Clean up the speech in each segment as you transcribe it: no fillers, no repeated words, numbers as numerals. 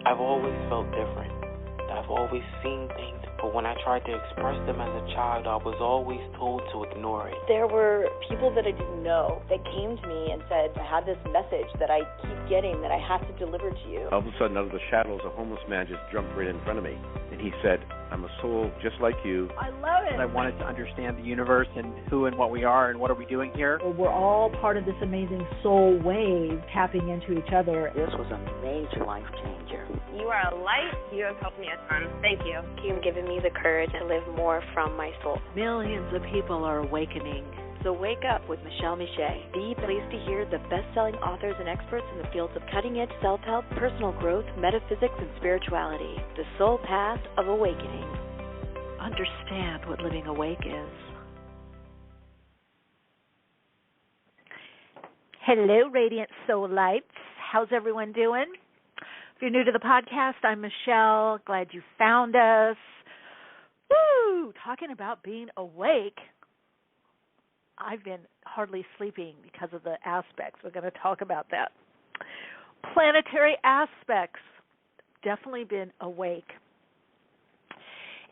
I've always felt different. I've always seen things, but when I tried to express them as a child, I was always told to ignore it. There were people that I didn't know that came to me and said, I have this message that I keep getting that I have to deliver to you. All of a sudden, out of the shadows, a homeless man just jumped right in front of me. And he said, I'm a soul just like you. I love it. I wanted to understand the universe and who and what we are and what are we doing here. Well, we're all part of this amazing soul wave tapping into each other. This was a major life changer. You are a light. You have helped me a ton. Thank you. You've given me the courage to live more from my soul. Millions of people are awakening. So wake up with Michele Meiche. Be pleased to hear the best-selling authors and experts in the fields of cutting-edge self-help, personal growth, metaphysics, and spirituality. The soul path of awakening. Understand what living awake is. Hello, Radiant Soul Lights. How's everyone doing? If you're new to the podcast, I'm Michele. Glad you found us. Woo! Talking about being awake. I've been hardly sleeping because of the aspects. We're going to talk about that. Planetary aspects. Definitely been awake.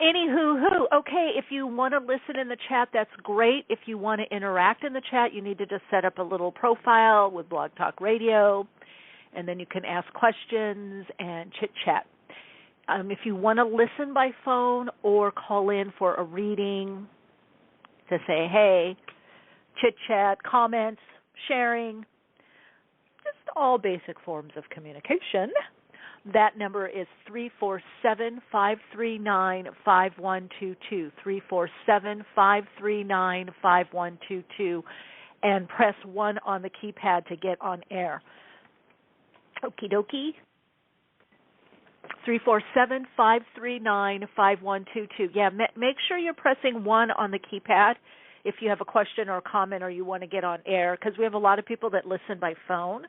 Anywho, okay, if you want to listen in the chat, that's great. If you want to interact in the chat, you need to just set up a little profile with Blog Talk Radio, and then you can ask questions and chit-chat. If you want to listen by phone or call in for a reading to say, hey, chit-chat, comments, sharing, just all basic forms of communication. That number is 347-539-5122, 347-539-5122, and press 1 on the keypad to get on air. Okie dokie. 347-539-5122. Yeah, make sure you're pressing 1 on the keypad if you have a question or a comment or you want to get on air, because we have a lot of people that listen by phone.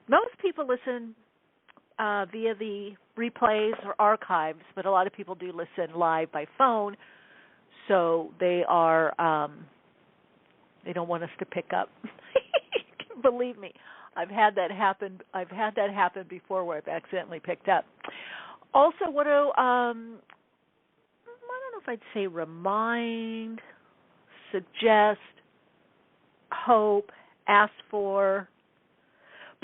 Most people listen via the replays or archives, but a lot of people do listen live by phone, so they don't want us to pick up. Believe me, I've had that happen before where I've accidentally picked up. Also, I don't know if I'd say remind, suggest, hope, ask for,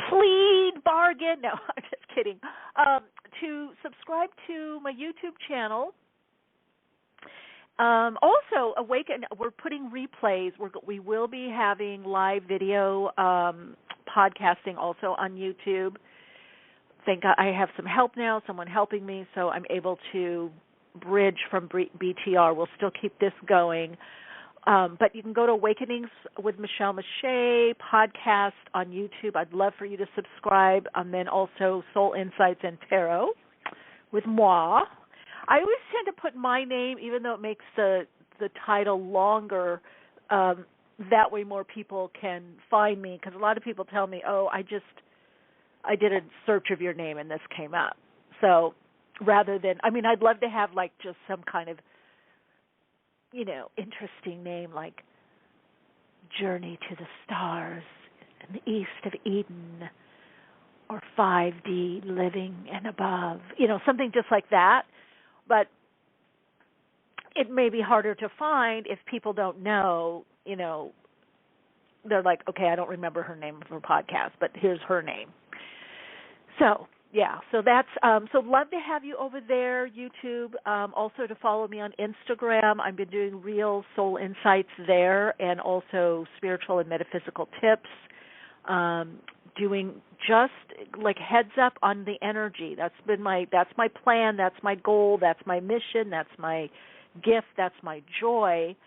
plead, bargain. No, I'm just kidding. To subscribe to my YouTube channel. Also, Awaken, we're putting replays. We will be having live video podcasting also on YouTube. Thank God I have some help now, someone helping me, so I'm able to bridge from BTR. We'll still keep this going. But you can go to Awakenings with Michele Meiche podcast on YouTube. I'd love for you to subscribe. And then also Soul Insights and Tarot with moi. I always tend to put my name, even though it makes the title longer. That way more people can find me, because a lot of people tell me, oh, I did a search of your name and this came up. So rather than, I'd love to have like just some kind of, interesting name like Journey to the Stars in the East of Eden, or 5D Living and Above, something just like that. But it may be harder to find if people don't know, they're like, okay, I don't remember her name of her podcast, but here's her name. So, yeah, so that's, so love to have you over there, YouTube. Also to follow me on Instagram. I've been doing real soul insights there, and also spiritual and metaphysical tips. Doing just like heads up on the energy. That's my plan. That's my goal. That's my mission. That's my gift. That's my joy.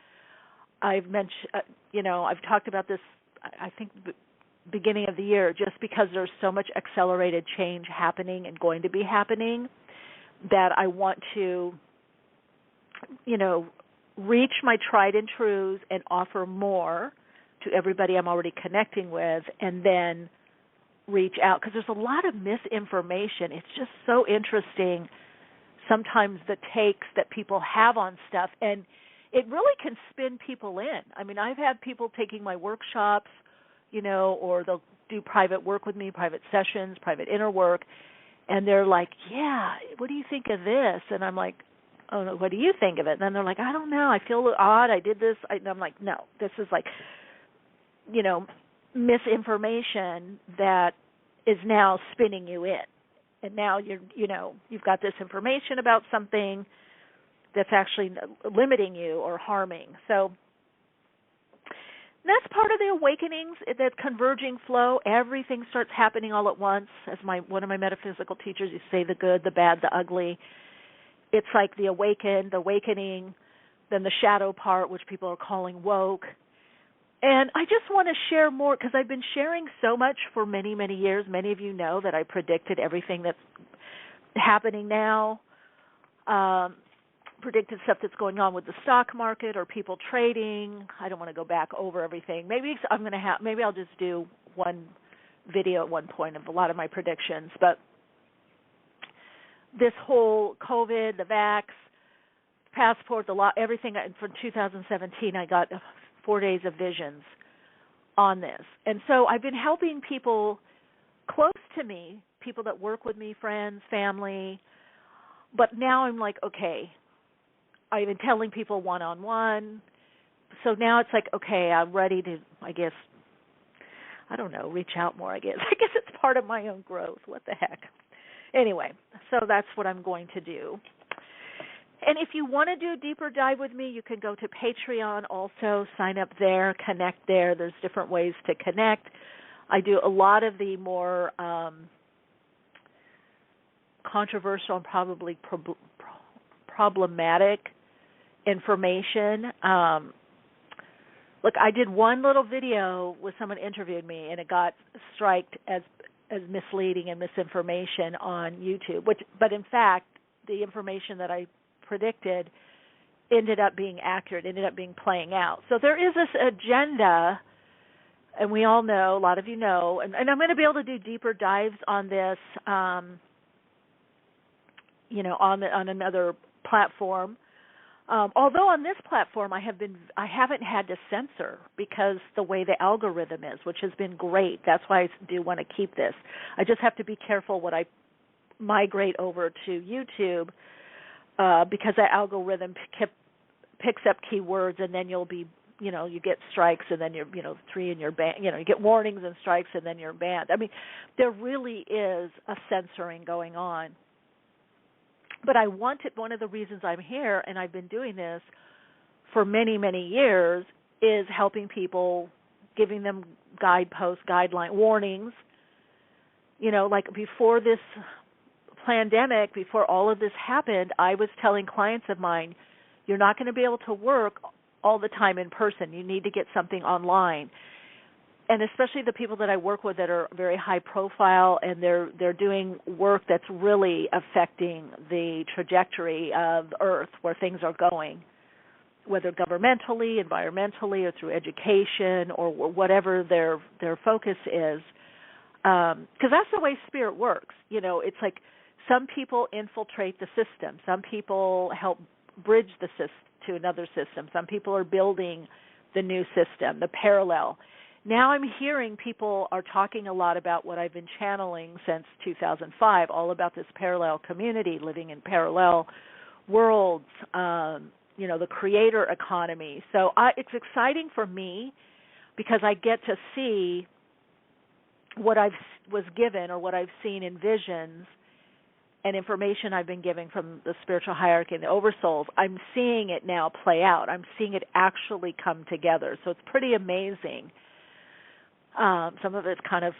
I've mentioned, I've talked about this, I think, beginning of the year, just because there's so much accelerated change happening and going to be happening, that I want to, reach my tried and trues and offer more to everybody I'm already connecting with, and then reach out, because there's a lot of misinformation. It's just so interesting sometimes the takes that people have on stuff, and it really can spin people in. I've had people taking my workshops, or they'll do private work with me, private sessions, private inner work, And they're like, yeah, what do you think of this? And I'm like, oh, no, what do you think of it? And then they're like, I don't know, I feel odd, I did this. And I'm like, no, this is like, misinformation that is now spinning you in. And now you've got this information about something that's actually limiting you or harming. So that's part of the awakenings, that converging flow. Everything starts happening all at once. As one of my metaphysical teachers used to say, the good, the bad, the ugly. It's like the awakening, then the shadow part, which people are calling woke. And I just want to share more, because I've been sharing so much for many, many years. Many of you know that I predicted everything that's happening now, predicted stuff that's going on with the stock market or people trading. I don't want to go back over everything. Maybe I'll just do one video at one point of a lot of my predictions. But this whole COVID, the vax, passport, everything from 2017, I got 4 days of visions on this. And so I've been helping people close to me, people that work with me, friends, family. But now I'm like, okay, I've been telling people one-on-one. So now it's like, okay, I'm ready to, I guess, I don't know, reach out more, I guess. I guess it's part of my own growth. What the heck? Anyway, so that's what I'm going to do. And if you want to do a deeper dive with me, you can go to Patreon also, sign up there, connect there. There's different ways to connect. I do a lot of the more controversial and probably problematic information. Look, I did one little video where someone interviewed me, and it got striked as misleading and misinformation on YouTube. But in fact, the information that I predicted ended up being accurate, ended up being playing out. So there is this agenda, and we all know, a lot of you know, and I'm going to be able to do deeper dives on this, on another platform. Although on this platform I haven't had to censor, because the way the algorithm is, which has been great. That's why I do want to keep this. I just have to be careful when I migrate over to YouTube, because the algorithm picks up keywords, and then you'll be, you get strikes, and then you're, 3 and you're banned. You get warnings and strikes, and then you're banned. I mean, there really is a censoring going on. But I wanted, one of the reasons I'm here, and I've been doing this for many, many years, is helping people, giving them guideposts, warnings. Like before this pandemic, before all of this happened, I was telling clients of mine, you're not going to be able to work all the time in person. You need to get something online. And especially the people that I work with that are very high profile, and they're doing work that's really affecting the trajectory of Earth, where things are going, whether governmentally, environmentally, or through education, or whatever their focus is. Because that's the way spirit works. It's like some people infiltrate the system. Some people help bridge the system to another system. Some people are building the new system, the parallel. Now I'm hearing people are talking a lot about what I've been channeling since 2005, all about this parallel community, living in parallel worlds, the creator economy. So it's exciting for me, because I get to see what I was given, or what I've seen in visions and information I've been given from the spiritual hierarchy and the oversouls. I'm seeing it now play out. I'm seeing it actually come together. So it's pretty amazing. Some of it's kind of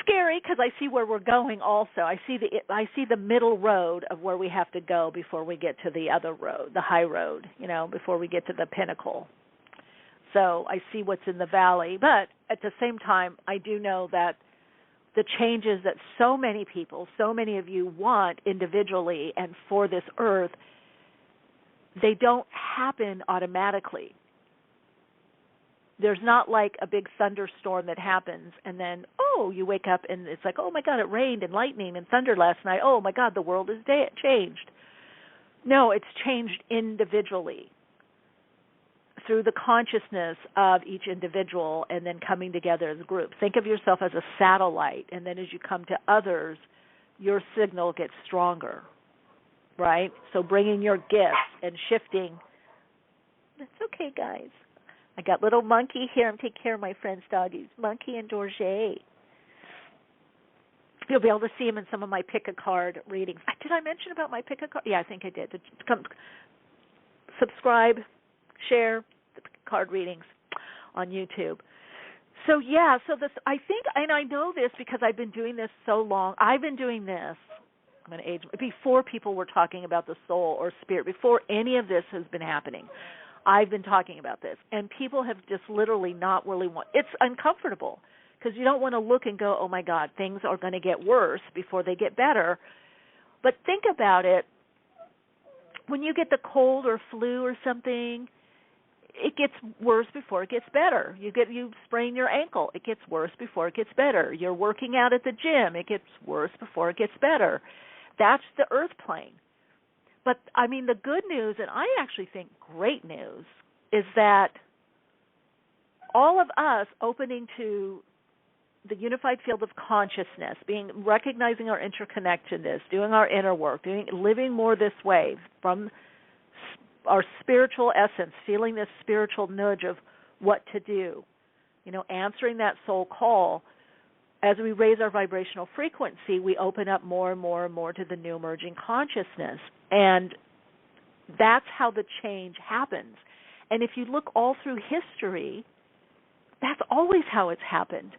scary, because I see where we're going also. I see the middle road of where we have to go before we get to the other road, the high road, before we get to the pinnacle. So I see what's in the valley. But at the same time, I do know that the changes that so many people, so many of you want individually and for this earth, they don't happen automatically. There's not like a big thunderstorm that happens and then, you wake up and it's like, oh my God, it rained and lightning and thunder last night. Oh my God, the world is changed. No, it's changed individually through the consciousness of each individual, and then coming together as a group. Think of yourself as a satellite, and then as you come to others, your signal gets stronger, right? So bringing your gifts and shifting. That's okay, guys. I got little Monkey here. I'm taking care of my friend's doggies, Monkey and Dorje. You'll be able to see him in some of my pick-a-card readings. Did I mention about my pick-a-card? Yeah, I think I did. Come subscribe, share the card readings on YouTube. So, this, I think, and I know this because I've been doing this so long. I've been doing this, I'm going to age, before people were talking about the soul or spirit, before any of this has been happening. I've been talking about this, and people have just literally not really it's uncomfortable because you don't want to look and go, oh, my God, things are going to get worse before they get better. But think about it. When you get the cold or flu or something, it gets worse before it gets better. You sprain your ankle, it gets worse before it gets better. You're working out at the gym, it gets worse before it gets better. That's the earth plane. But, I mean, the good news, and I actually think great news, is that all of us opening to the unified field of consciousness, recognizing our interconnectedness, doing our inner work, living more this way from our spiritual essence, feeling this spiritual nudge of what to do, answering that soul call. As we raise our vibrational frequency, we open up more and more and more to the new emerging consciousness. And that's how the change happens. And if you look all through history, that's always how it's happened.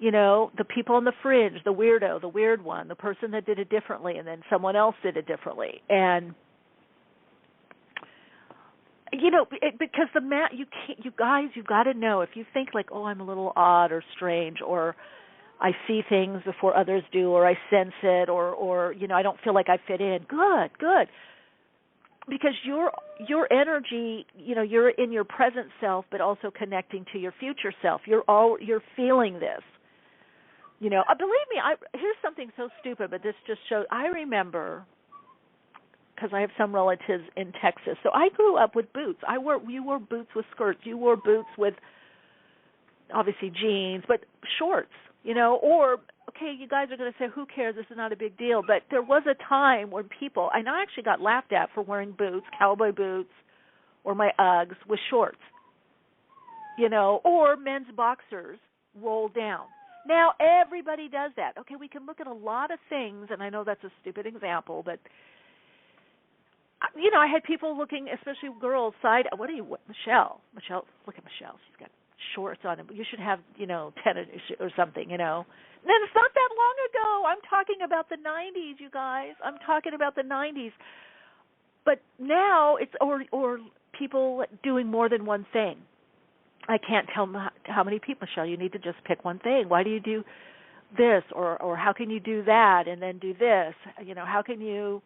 The people on the fringe, the weirdo, the weird one, the person that did it differently, and then someone else did it differently. And because you guys, you've got to know, if you think like, oh, I'm a little odd or strange, or I see things before others do, or I sense it, or I don't feel like I fit in. Good. Because your energy, you're in your present self, but also connecting to your future self. You're feeling this. Believe me, here's something so stupid, but this just shows. I remember, because I have some relatives in Texas. So I grew up with boots. You wore boots with skirts. You wore boots with, obviously, jeans, but shorts, Or, okay, you guys are going to say, who cares? This is not a big deal. But there was a time when people, and I actually got laughed at for wearing boots, cowboy boots, or my Uggs with shorts, or men's boxers rolled down. Now, everybody does that. Okay, we can look at a lot of things, and I know that's a stupid example, but I had people looking, especially girls, what are you, Michelle, look at Michelle. She's got shorts on. You should have, tennis or something, And it's not that long ago. I'm talking about the 90s, you guys. I'm talking about the 90s. But now it's, or people doing more than one thing. I can't tell how many people, Michelle, you need to just pick one thing. Why do you do this? Or how can you do that and then do this? How can you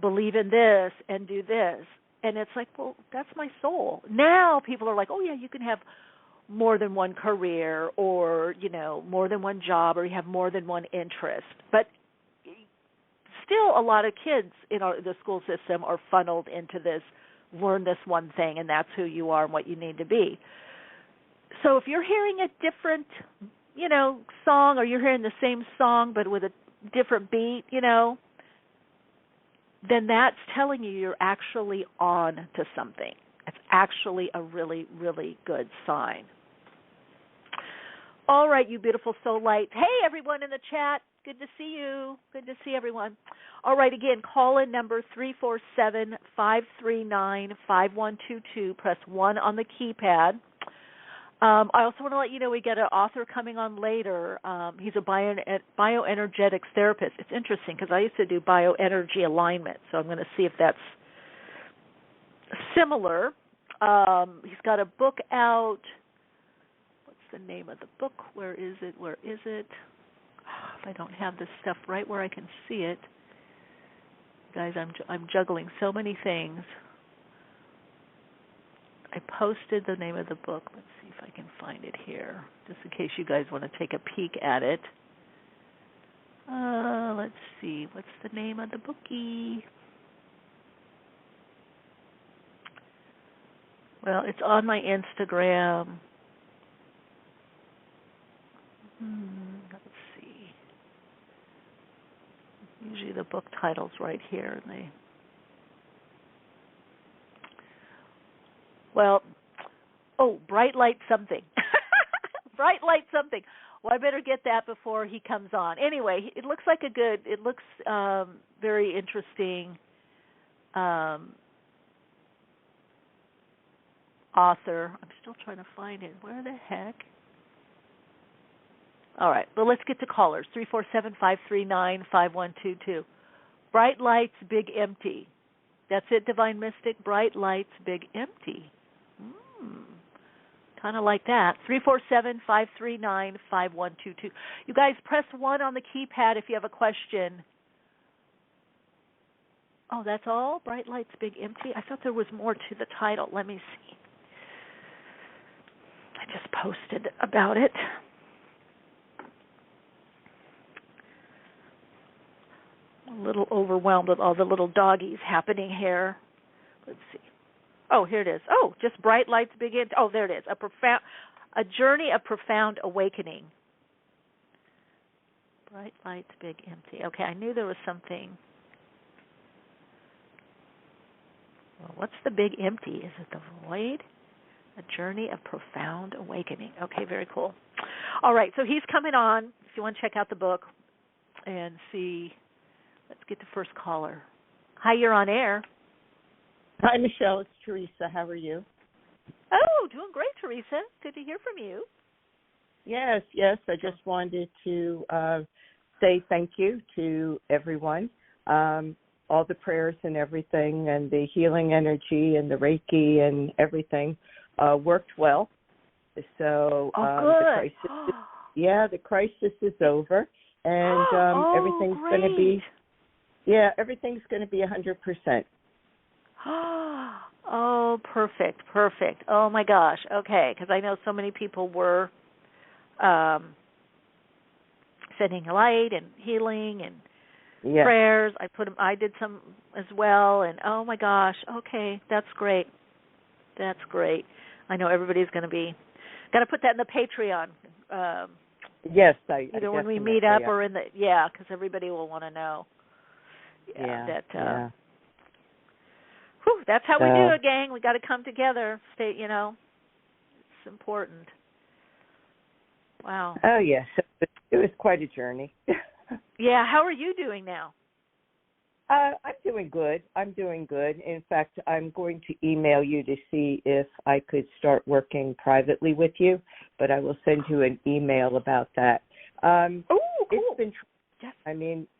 believe in this and do this? And it's like, well, that's my soul. Now people are like, oh, yeah, you can have more than one career or, more than one job, or you have more than one interest. But still a lot of kids in the school system are funneled into this, learn this one thing, and that's who you are and what you need to be. So if you're hearing a different, song, or you're hearing the same song but with a different beat, then that's telling you you're actually on to something. It's actually a really, really good sign. All right, you beautiful soul light. Hey, everyone in the chat. Good to see you. Good to see everyone. All right, again, call in number 347-539-5122. Press 1 on the keypad. I also want to let you know we get an author coming on later. He's a bioenergetics therapist. It's interesting because I used to do bioenergy alignment, so I'm going to see if that's similar. He's got a book out. What's the name of the book? Where is it? If I don't have this stuff right where I can see it. Guys, I'm juggling so many things. I posted the name of the book. Let's see if I can find it here, just in case you guys want to take a peek at it. Let's see. What's the name of the bookie? Well, it's on my Instagram. Let's see. Usually the book title's right here. Bright Light Something. Bright Light Something. Well, I better get that before he comes on. Anyway, it looks like it looks very interesting author. I'm still trying to find it. Where the heck? All right. Well, let's get to callers. 347-539-5122. Bright Lights, Big Empty. That's it, Divine Mystic. Bright Lights, Big Empty. Kind of like that. 347-539-5122. You guys press 1 on the keypad if you have a question. Oh, that's all? Bright Lights, Big Empty? I thought there was more to the title. Let me see. I just posted about it. I'm a little overwhelmed with all the little doggies happening here. Let's see. Oh, here it is. Oh, just Bright Lights, Big Empty. Oh, there it is. A journey of profound awakening. Bright Lights, Big Empty. Okay, I knew there was something. Well, what's the big empty? Is it the void? A journey of profound awakening. Okay, very cool. All right, so he's coming on. If you want to check out the book and see, let's get the first caller. Hi, you're on air. Hi, Michelle. It's Teresa. How are you? Oh, doing great, Teresa. Good to hear from you. Yes. I just wanted to say thank you to everyone. All the prayers and everything and the healing energy and the Reiki and everything worked well. So good. the crisis is over, and everything's going to be everything's going to be 100%. Oh, perfect. Oh, my gosh. Okay, because I know so many people were sending light and healing and prayers. I did some as well, and oh, my gosh. Okay, that's great. I know everybody's going to be got to put that in the Patreon. Yes, either when we meet up or in the because everybody will want to know. That's how we do it, gang. We got to come together. It's important. Wow. Oh, yes. It was quite a journey. Yeah. How are you doing now? I'm doing good. In fact, I'm going to email you to see if I could start working privately with you, but I will send you an email about that. Cool. It's been,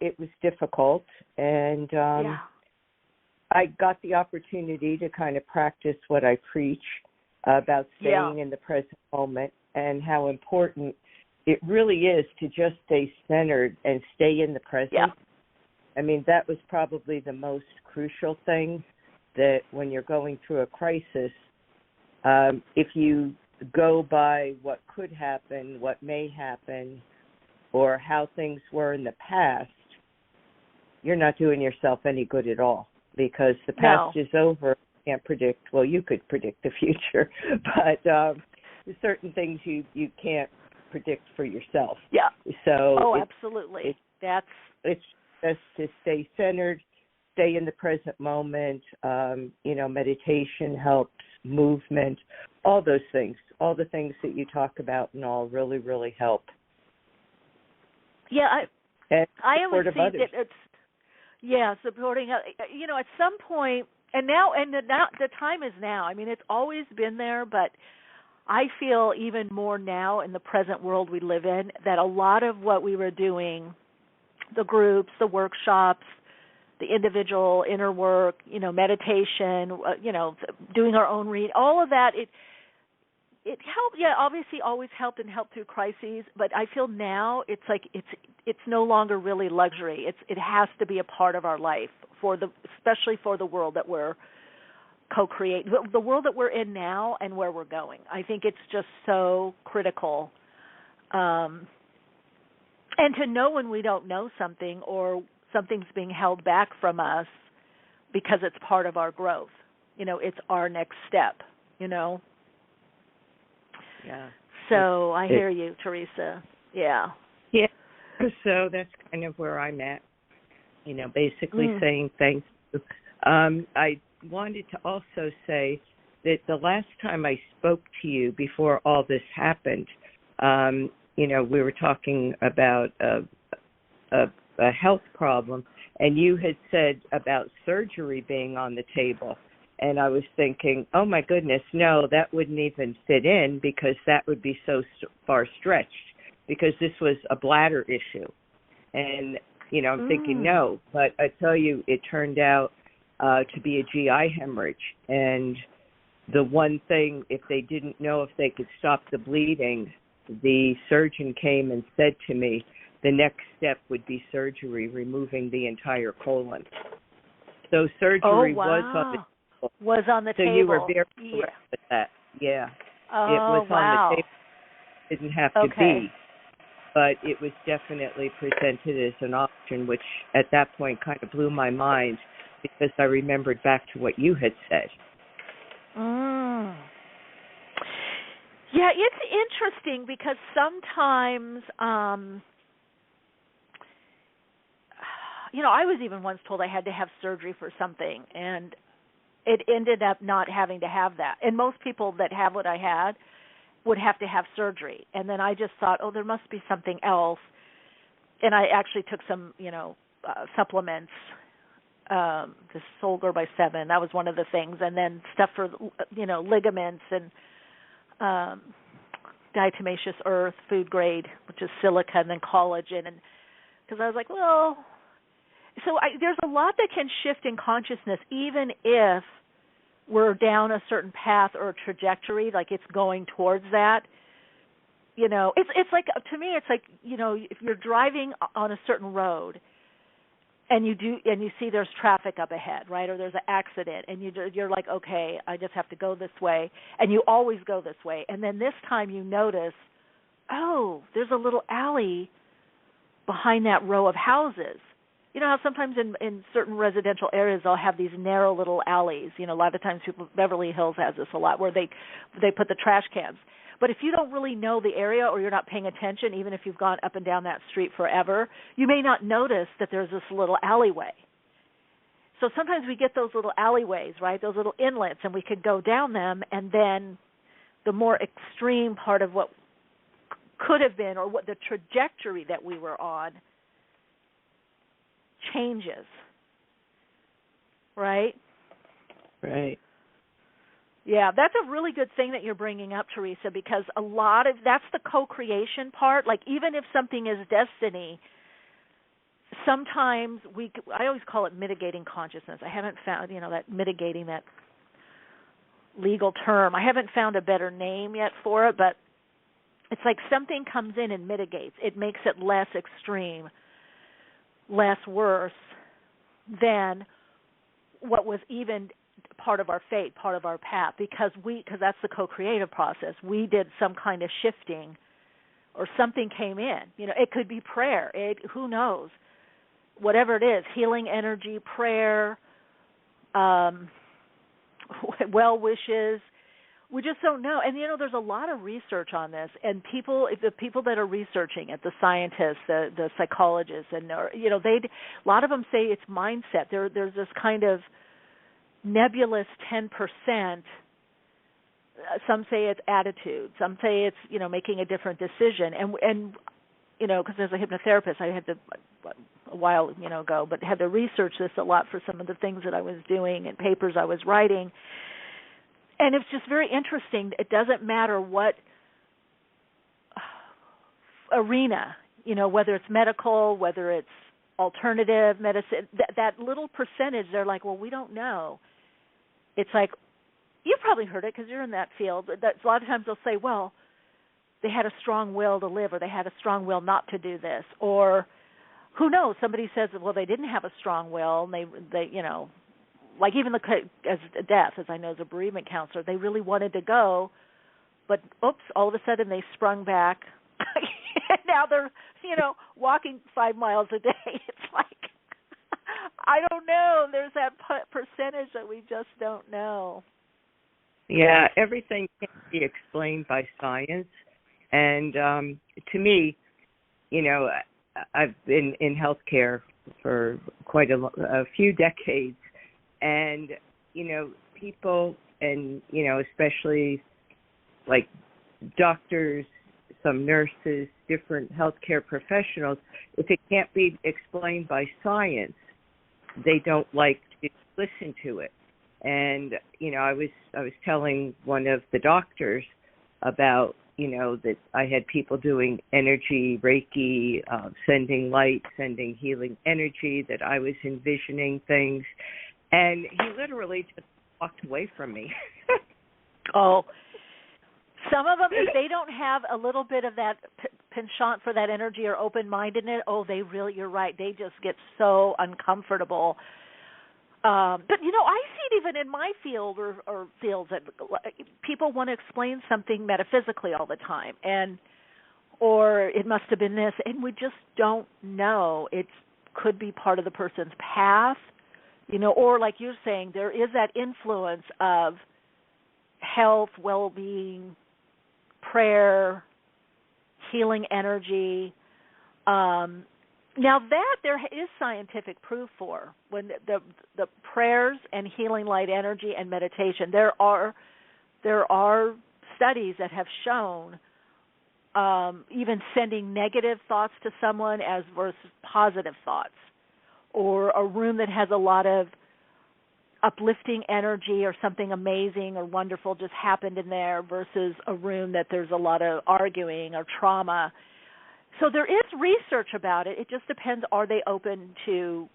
it was difficult, and I got the opportunity to kind of practice what I preach about staying in the present moment and how important it really is to just stay centered and stay in the present. Yeah. That was probably the most crucial thing, that when you're going through a crisis, if you go by what could happen, what may happen, or how things were in the past, you're not doing yourself any good at all, because the past is over. You can't predict. Well, you could predict the future, but there's certain things you can't predict for yourself. Yeah. So absolutely. It's just to stay centered, stay in the present moment. Meditation helps, movement, all those things, all the things that you talk about and all really, really help. Yeah, I always see that it's supporting. At some point, and now the time is now. It's always been there, but I feel even more now in the present world we live in that a lot of what we were doing, the groups, the workshops, the individual inner work, meditation, doing our own read, all of that, it helped. Yeah, obviously always helped and helped through crises, but I feel now it's like it's no longer really luxury. It has to be a part of our life especially for the world that we're co-creating, the world that we're in now and where we're going. I think it's just so critical. And to know when we don't know something or something's being held back from us because it's part of our growth. It's our next step, Yeah. So I hear you, Teresa. Yeah. Yeah. So that's kind of where I'm at. basically saying thank you. I wanted to also say that the last time I spoke to you before all this happened, we were talking about a health problem, and you had said about surgery being on the table. And I was thinking, oh, my goodness, no, that wouldn't even fit in because that would be so far stretched because this was a bladder issue. And, I'm thinking no. But I tell you, it turned out to be a GI hemorrhage. And the one thing, if they didn't know if they could stop the bleeding, the surgeon came and said to me, the next step would be surgery, removing the entire colon. So surgery was on the table. So you were very correct with that. Yeah. Oh, it was on the table. It didn't have to be. But it was definitely presented as an option, which at that point kind of blew my mind because I remembered back to what you had said. Yeah, it's interesting because sometimes, I was even once told I had to have surgery for something, and it ended up not having to have that. And most people that have what I had would have to have surgery. And then I just thought, there must be something else. And I actually took some, supplements, the Solgar by 7. That was one of the things. And then stuff for, ligaments and diatomaceous earth, food grade, which is silica, and then collagen. And because I was like, there's a lot that can shift in consciousness, even if we're down a certain path or a trajectory, like it's going towards that. It's like, to me, it's like, if you're driving on a certain road and you see there's traffic up ahead, right, or there's an accident, and you're like, okay, I just have to go this way, and you always go this way, and then this time you notice, there's a little alley behind that row of houses. You know how sometimes in certain residential areas they'll have these narrow little alleys. A lot of times Beverly Hills has this a lot where they put the trash cans. But if you don't really know the area or you're not paying attention, even if you've gone up and down that street forever, you may not notice that there's this little alleyway. So sometimes we get those little alleyways, right, those little inlets, and we could go down them, and then the more extreme part of what could have been or what the trajectory that we were on changes, right? Right. Yeah, that's a really good thing that you're bringing up, Teresa, because that's the co-creation part. Like, even if something is destiny, sometimes I always call it mitigating consciousness. I haven't found, that mitigating, that legal term. I haven't found a better name yet for it, but it's like something comes in and mitigates. It makes it less extreme, less worse than what was even part of our fate, part of our path, because that's the co-creative process. We did some kind of shifting, or something came in. It could be prayer. Who knows? Whatever it is, healing energy, prayer, well wishes. We just don't know. And, there's a lot of research on this. And the people that are researching it, the scientists, the psychologists, and, a lot of them say it's mindset. There's this kind of nebulous 10%. Some say it's attitude. Some say it's, making a different decision. And because as a hypnotherapist, I had to, a while, ago, but had to research this a lot for some of the things that I was doing and papers I was writing. And it's just very interesting. It doesn't matter what arena, whether it's medical, whether it's alternative medicine, that little percentage, they're like, well, we don't know. It's like, you've probably heard it because you're in that field. A lot of times they'll say, well, they had a strong will to live, or they had a strong will not to do this. Or who knows, somebody says, well, they didn't have a strong will, and they like even as death, as I know as a bereavement counselor, they really wanted to go, but oops, all of a sudden they sprung back. And now they're, walking 5 miles a day. It's like, I don't know. There's that percentage that we just don't know. Yeah, everything can be explained by science. And to me, I've been in healthcare for quite a few decades. And, people and, especially like doctors, some nurses, different healthcare professionals, if it can't be explained by science, they don't like to listen to it. And, I was telling one of the doctors about, that I had people doing energy, Reiki, sending light, sending healing energy, that I was envisioning things. And he literally just walked away from me. Oh, some of them, if they don't have a little bit of that penchant for that energy or open-mindedness, you're right, they just get so uncomfortable. But, I see it even in my field or fields that people want to explain something metaphysically all the time, or it must have been this, and we just don't know. It could be part of the person's path, or like you're saying, there is that influence of health, well-being, prayer, healing energy. Now that there is scientific proof for, when the prayers and healing light energy and meditation, there are studies that have shown even sending negative thoughts to someone as versus positive thoughts, or a room that has a lot of uplifting energy or something amazing or wonderful just happened in there versus a room that there's a lot of arguing or trauma. So there is research about it. It just depends, are they open to,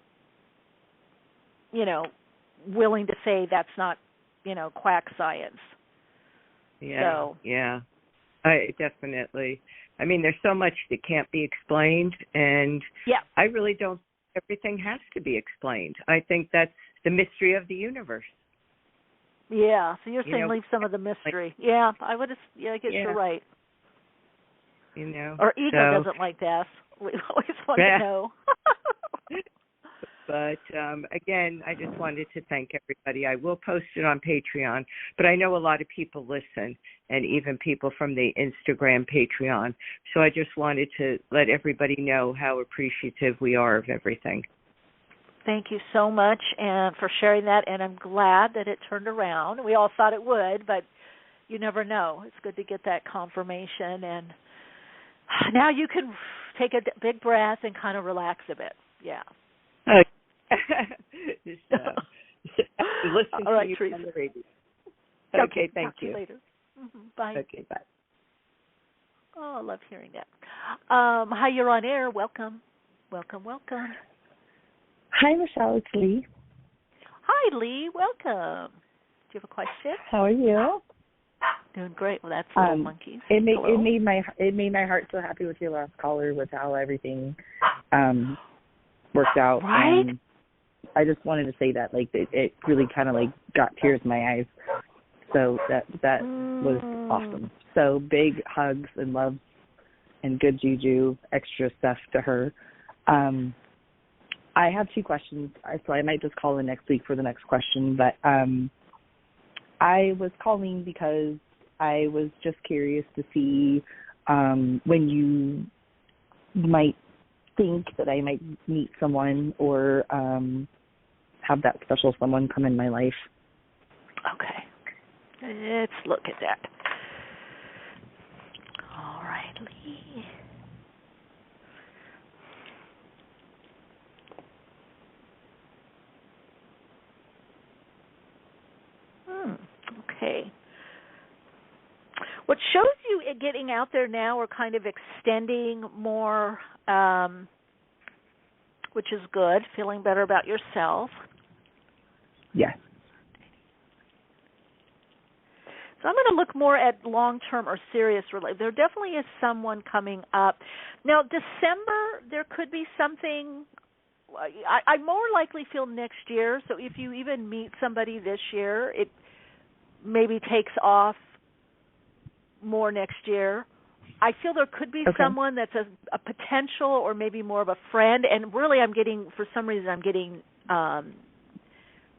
willing to say that's not, quack science. Yeah, yeah. Definitely. I mean, there's so much that can't be explained, and I really don't think everything has to be explained. I think that's the mystery of the universe. Yeah, so you're saying leave some of the mystery. Yeah, I would. I guess you're right. Or ego doesn't like that. We always want to know. But again, I just wanted to thank everybody. I will post it on Patreon, but I know a lot of people listen, and even people from the Instagram Patreon. So I just wanted to let everybody know how appreciative we are of everything. Thank you so much and for sharing that, and I'm glad that it turned around. We all thought it would, but you never know. It's good to get that confirmation, and now you can take a big breath and kind of relax a bit. Yeah. Just, listen all right, to you Teresa. on the radio. Okay, thank you. Later. Bye. Okay, bye. Oh, I love hearing that. Hi, you're on air. Welcome. Welcome. Hi, Michelle. It's Lee. Hi, Lee. Welcome. Do you have a question? How are you? Doing great. Well, that's little monkeys. It made my heart so happy with your last caller with how everything worked out. Right. And I just wanted to say that it really kind of got tears in my eyes. So that was awesome. So big hugs and love and good juju, extra stuff to her. I have two questions, so I might just call in next week for the next question. But I was calling because I was just curious to see when you might think that I might meet someone or have that special someone come in my life. Okay. Let's look at that. All right, Lee. Okay. What shows you it getting out there now or kind of extending more, which is good, feeling better about yourself. Yes. So I'm going to look more at long-term or serious relationship. There definitely is someone coming up. Now, December, there could be something. I more likely feel next year. So if you even meet somebody this year, it maybe takes off more next year. I feel there could be someone that's a potential or maybe more of a friend. And really for some reason I'm getting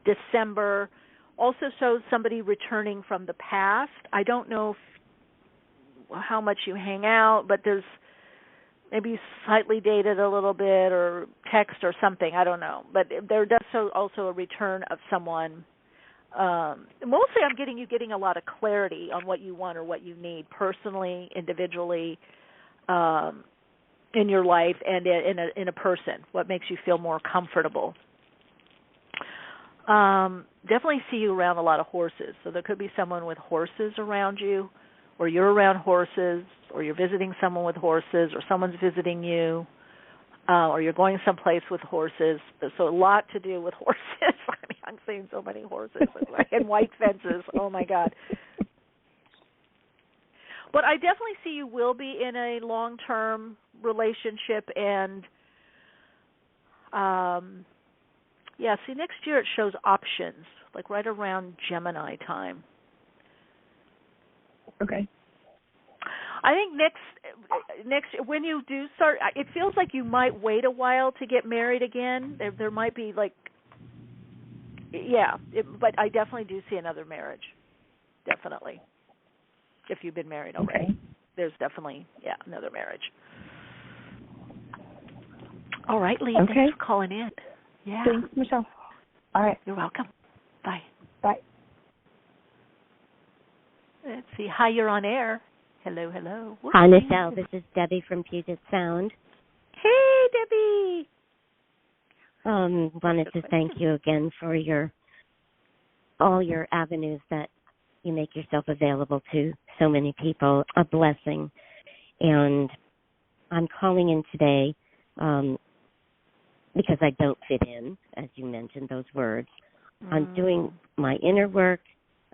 December. Also shows somebody returning from the past. I don't know how much you hang out, but there's maybe slightly dated a little bit, or text or something. I don't know. But there does also a return of someone. Mostly I'm getting a lot of clarity on what you want or what you need personally, individually, in your life and in a person. What makes you feel more comfortable. Definitely see you around a lot of horses. So there could be someone with horses around you, or you're around horses, or you're visiting someone with horses, or someone's visiting you, or you're going someplace with horses. So a lot to do with horses. I mean, I'm seeing so many horses and white fences. Oh, my God. But I definitely see you will be in a long-term relationship, and see, next year it shows options, like right around Gemini time. Okay. I think next when you do start, it feels like you might wait a while to get married again. There might be but I definitely do see another marriage. Definitely. If you've been married already. Okay. There's definitely, another marriage. All right, Lee, okay. Thanks for calling in. Yeah. Thanks, Michelle. All right. You're welcome. Bye. Bye. Let's see. Hi, you're on air. Hello. Whoops. Hi, Michelle. This is Debbie from Puget Sound. Hey, Debbie. Wanted to thank you again for all your avenues that you make yourself available to so many people. A blessing. And I'm calling in today because I don't fit in, as you mentioned those words. I'm doing my inner work.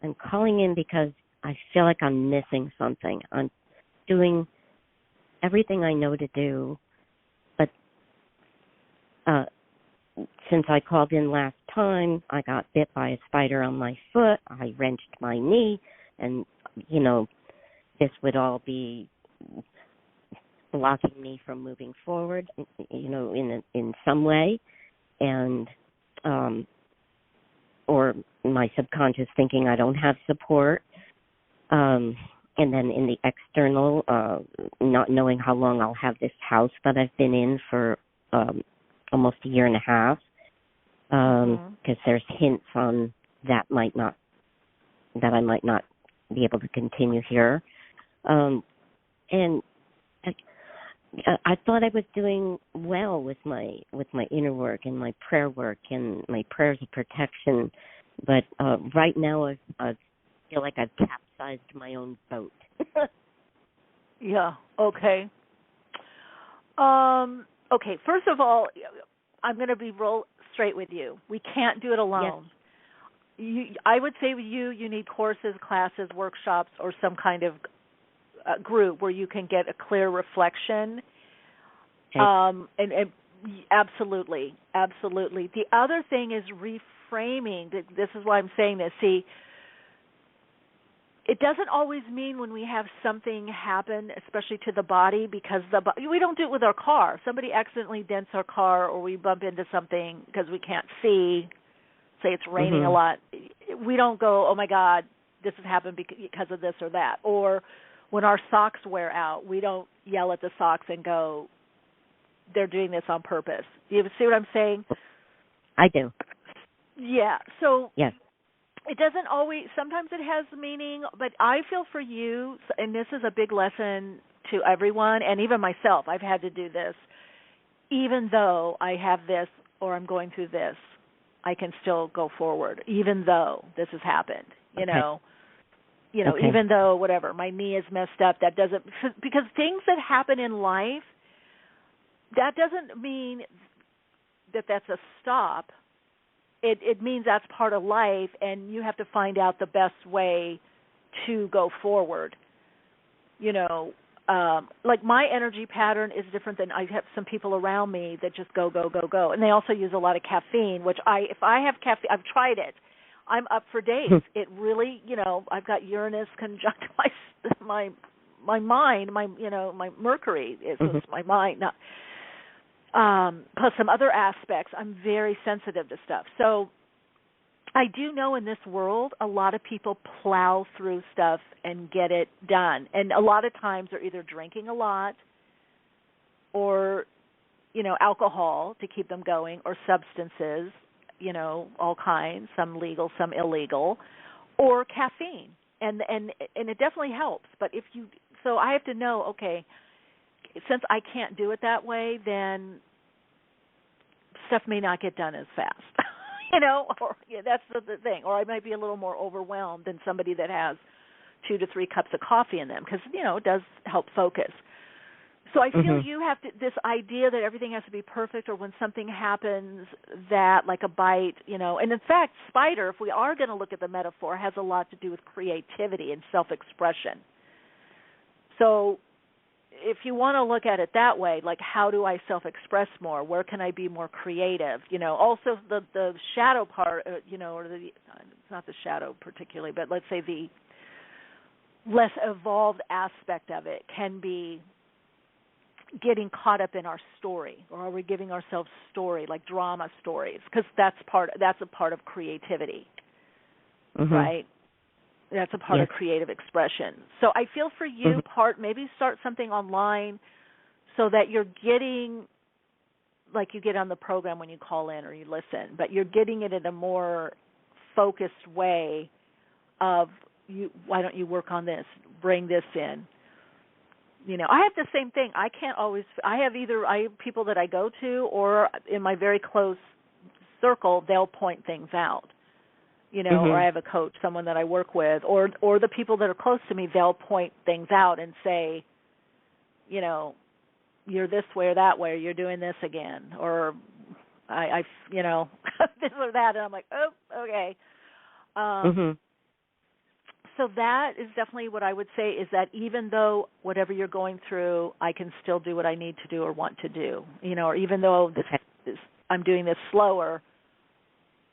I'm calling in because I feel like I'm missing something. I'm doing everything I know to do, but since I called in last time, I got bit by a spider on my foot. I wrenched my knee, and, this would all be blocking me from moving forward, in some way, and or my subconscious thinking I don't have support, and then in the external, not knowing how long I'll have this house that I've been in for almost a year and a half, because there's hints on that I might not be able to continue here, and I thought I was doing well with my inner work and my prayer work and my prayers of protection, but right now I feel like I've capsized my own boat. Yeah. Okay. Okay. First of all, I'm going to be real straight with you. We can't do it alone. Yes. I would say with you need courses, classes, workshops, or some kind of group where you can get a clear reflection. Okay. And absolutely. The other thing is reframing. This is why I'm saying this. See, it doesn't always mean when we have something happen, especially to the body, because we don't do it with our car. If somebody accidentally dents our car, or we bump into something because we can't see, say it's raining a lot, we don't go, oh my God, this has happened because of this or that. Or when our socks wear out, we don't yell at the socks and go, they're doing this on purpose. Do you see what I'm saying? I do. Yeah. So yes. It doesn't always, sometimes it has meaning, but I feel for you, and this is a big lesson to everyone, and even myself, I've had to do this. Even though I have this or I'm going through this, I can still go forward, even though this has happened, okay. Even though, whatever, my knee is messed up, that doesn't, because things that happen in life, that doesn't mean that that's a stop. It means that's part of life, and you have to find out the best way to go forward. Like my energy pattern is different than I have some people around me that just go, and they also use a lot of caffeine, which if I have caffeine, I've tried it. I'm up for days. It really, I've got Uranus conjunct my mind, my Mercury is my mind, not. Plus some other aspects, I'm very sensitive to stuff. So I do know in this world, a lot of people plow through stuff and get it done. And a lot of times they're either drinking a lot or, alcohol to keep them going, or substances, all kinds, some legal, some illegal, or caffeine. And it definitely helps. But so I have to know, okay, since I can't do it that way, then stuff may not get done as fast. Or that's the thing. Or I might be a little more overwhelmed than somebody that has 2 to 3 cups of coffee in them, because, it does help focus. So I feel you have to, this idea that everything has to be perfect, or when something happens that, like a bite, and in fact, spider, if we are going to look at the metaphor, has a lot to do with creativity and self-expression. So if you want to look at it that way, like, how do I self-express more? Where can I be more creative? Also the shadow part, or it's not the shadow particularly, but let's say the less evolved aspect of it can be getting caught up in our story, or are we giving ourselves story, like drama stories? Because that's a part of creativity, right? That's a part of creative expression. So I feel for you, maybe start something online so that you're getting, like you get on the program when you call in or you listen, but you're getting it in a more focused way of, why don't you work on this, bring this in. I have the same thing. I have people that I go to, or in my very close circle, they'll point things out, or I have a coach, someone that I work with, or the people that are close to me, they'll point things out and say, you're this way or that way, or you're doing this again, or I this or that, and I'm like, oh, okay. So that is definitely what I would say, is that even though whatever you're going through, I can still do what I need to do or want to do, or even though I'm doing this slower,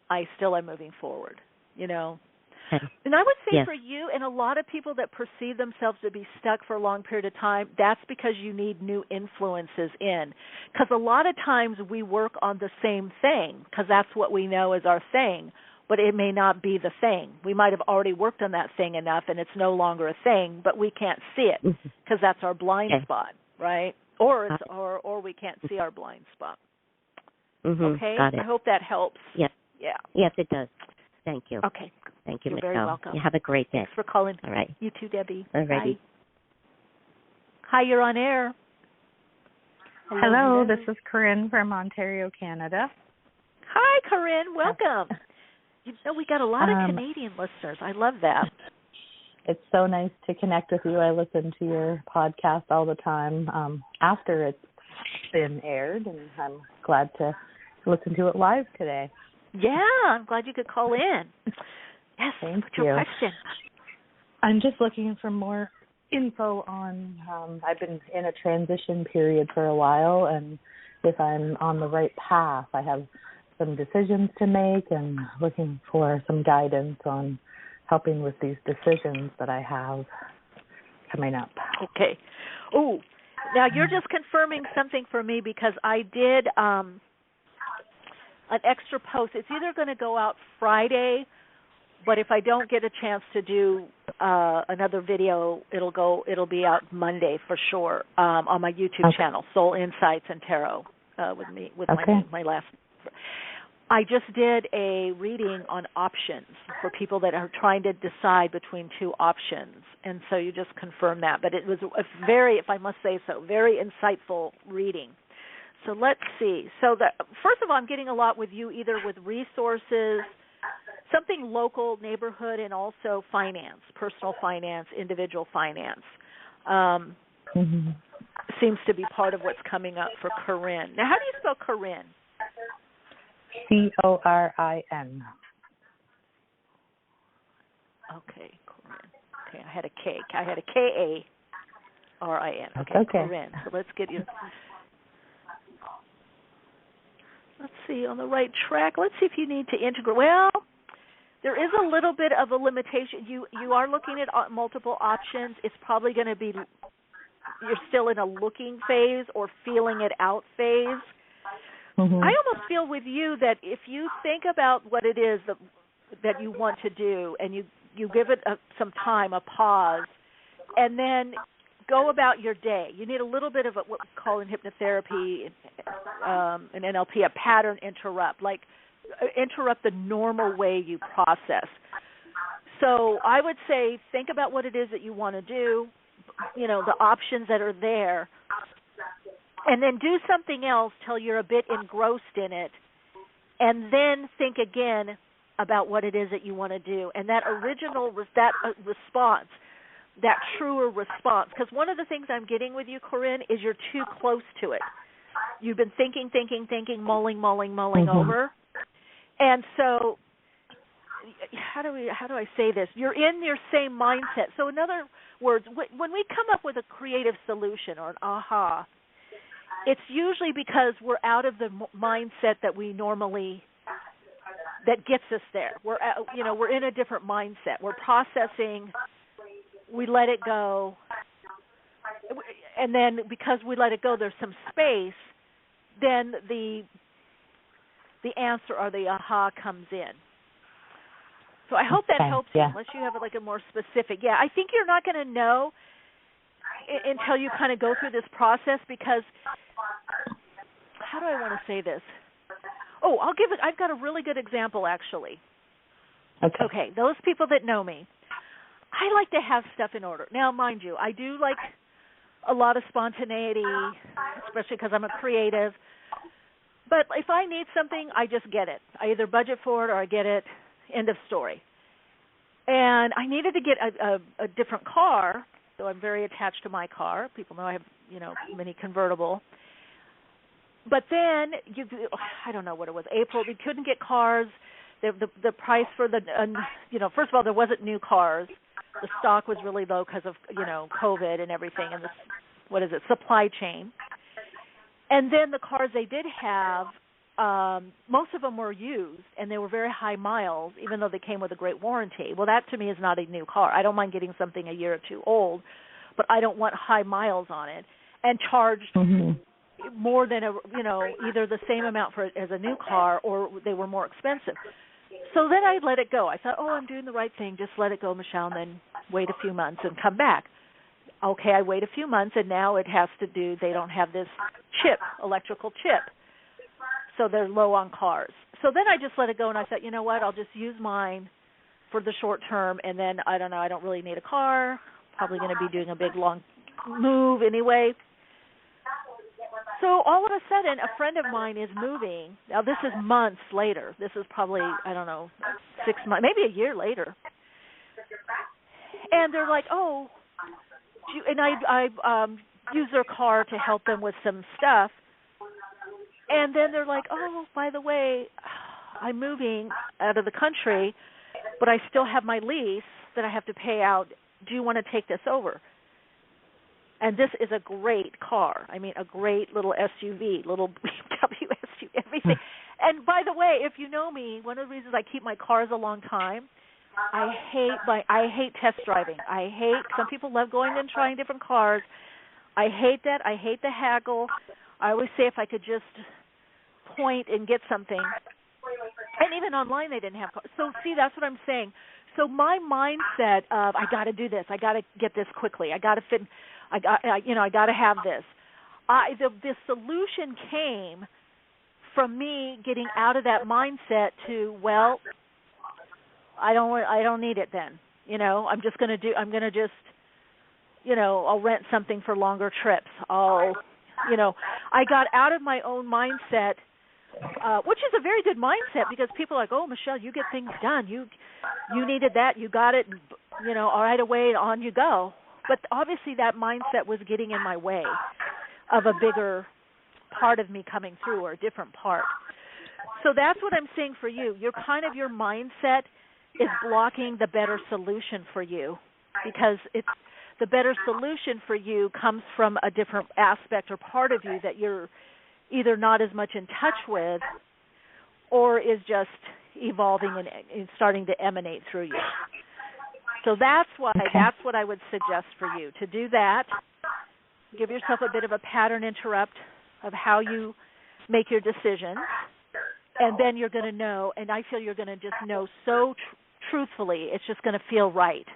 I still am moving forward, And I would say for you and a lot of people that perceive themselves to be stuck for a long period of time, that's because you need new influences in. Because a lot of times we work on the same thing because that's what we know is our thing, but it may not be the thing. We might have already worked on that thing enough and it's no longer a thing, but we can't see it because that's our blind spot, right? Or we can't see our blind spot. Okay? Got it. I hope that helps. Yes. Yeah. Yes, it does. Thank you. Okay. Thank you, You're Michele. very welcome. You have a great day. Thanks for calling. All right. You too, Debbie. All righty. Hi, you're on air. Hello, this is Corinne from Ontario, Canada. Hi, Corinne. Welcome. We got a lot of Canadian listeners. I love that. It's so nice to connect with you. I listen to your podcast all the time after it's been aired, and I'm glad to listen to it live today. Yeah, I'm glad you could call in. Yes, Thank what's you. your question? I'm just looking for more info on, I've been in a transition period for a while, and if I'm on the right path. I have some decisions to make and looking for some guidance on helping with these decisions that I have coming up. Okay. Oh, now you're just confirming something for me because I did an extra post. It's either going to go out Friday, but if I don't get a chance to do another video, it'll be out Monday for sure on my YouTube channel, Soul Insights and Tarot, with my last. I just did a reading on options for people that are trying to decide between two options, and so you just confirmed that. But it was a very, if I must say so, very insightful reading. So let's see. So first of all, I'm getting a lot with you, either with resources, something local, neighborhood, and also finance, personal finance, individual finance. Seems to be part of what's coming up for Corinne. Now, how do you spell Corinne? Corin. Okay, Corinne. Okay, I had a K. I had a K-A-R-I-N. Okay, Corinne. So let's get you. Let's see, on the right track. Let's see if you need to integrate. Well, there is a little bit of a limitation. You are looking at multiple options. It's probably going to be, you're still in a looking phase or feeling it out phase. I almost feel with you that if you think about what it is that you want to do and you give it some time, a pause, and then go about your day. You need a little bit of what we call in hypnotherapy and NLP a pattern interrupt, like interrupt the normal way you process. So I would say think about what it is that you want to do, you know, the options that are there, and then do something else till you're a bit engrossed in it, and then think again about what it is that you want to do. And that original, response, that truer response, because one of the things I'm getting with you, Corinne, is you're too close to it. You've been thinking, mulling over. And so how do I say this? You're in your same mindset. So in other words, when we come up with a creative solution or an aha, it's usually because we're out of the mindset that we normally, that gets us there. We're in a different mindset. We're processing, we let it go, and then because we let it go, there's some space, then the answer or the aha comes in. So I hope that helps you, unless you have like a more specific. Yeah, I think you're not going to know until you kind of go through this process, because how do I want to say this? Oh, I've got a really good example, actually. Okay, those people that know me, I like to have stuff in order. Now, mind you, I do like a lot of spontaneity, especially because I'm a creative. But if I need something, I just get it. I either budget for it or I get it. End of story. And I needed to get a different car, so I'm very attached to my car. People know I have, mini convertible. But then, I don't know what it was, April, we couldn't get cars. The price for first of all, there wasn't new cars. The stock was really low because of, COVID and everything, and supply chain. And then the cars they did have, most of them were used, and they were very high miles, even though they came with a great warranty. Well, that to me is not a new car. I don't mind getting something a year or two old, but I don't want high miles on it and charged more than either the same amount as a new car, or they were more expensive. So then I let it go. I thought, I'm doing the right thing. Just let it go, Michele, and then wait a few months and come back. Okay, I wait a few months, and now it has to do, they don't have this electrical chip. So they're low on cars. So then I just let it go, and I thought, you know what, I'll just use mine for the short term, and then, I don't really need a car. Probably going to be doing a big, long move anyway. So all of a sudden, a friend of mine is moving. Now, this is months later. This is probably, 6 months, maybe a year later. And they're like, and I use their car to help them with some stuff. And then they're like, by the way, I'm moving out of the country, but I still have my lease that I have to pay out. Do you want to take this over? And this is a great car. I mean, a great little SUV, little BMW SUV, everything. And by the way, if you know me, one of the reasons I keep my cars a long time, I hate test driving. Some people love going and trying different cars. I hate that. I hate the haggle. I always say if I could just point and get something. And even online they didn't have cars. So see, that's what I'm saying. So my mindset of I got to do this. I got to get this quickly. I got to fit. I got to have this. The solution came from me getting out of that mindset to, I don't need it then. I'm I'll rent something for longer trips. I got out of my own mindset, which is a very good mindset, because people are like, Michele, you get things done. You needed that. You got it. All right, away, on you go. But obviously that mindset was getting in my way of a bigger part of me coming through, or a different part. So that's what I'm saying for you. Your mindset is blocking the better solution for you, because the better solution for you comes from a different aspect or part of you that you're either not as much in touch with, or is just evolving and starting to emanate through you. So that's what I would suggest for you, to do that. Give yourself a bit of a pattern interrupt of how you make your decisions, and then you're going to know, and I feel you're going to just know so truthfully, it's just going to feel right.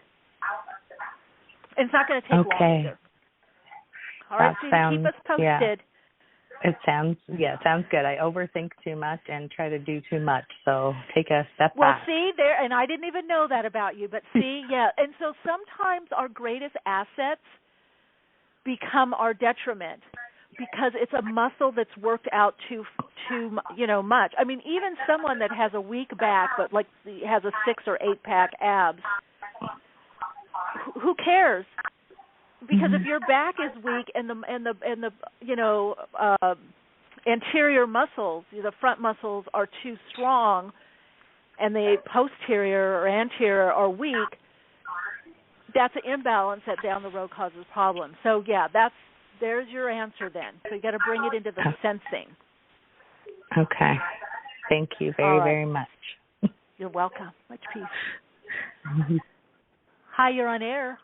It's not going to take long either. All right, so keep us posted. Yeah. It sounds good. I overthink too much and try to do too much, so take a step back. Well, see, there, and I didn't even know that about you, but see, yeah. And so sometimes our greatest assets become our detriment because it's a muscle that's worked out too much. I mean, even someone that has a weak back but like has a 6 or 8 pack abs, who cares? Because if your back is weak and the anterior muscles, the front muscles are too strong, and the posterior or anterior are weak, that's an imbalance that down the road causes problems. So yeah, there's your answer then. So you got to bring it into the sensing. Okay. Thank you very much. You're welcome. Much peace. Hi, you're on air.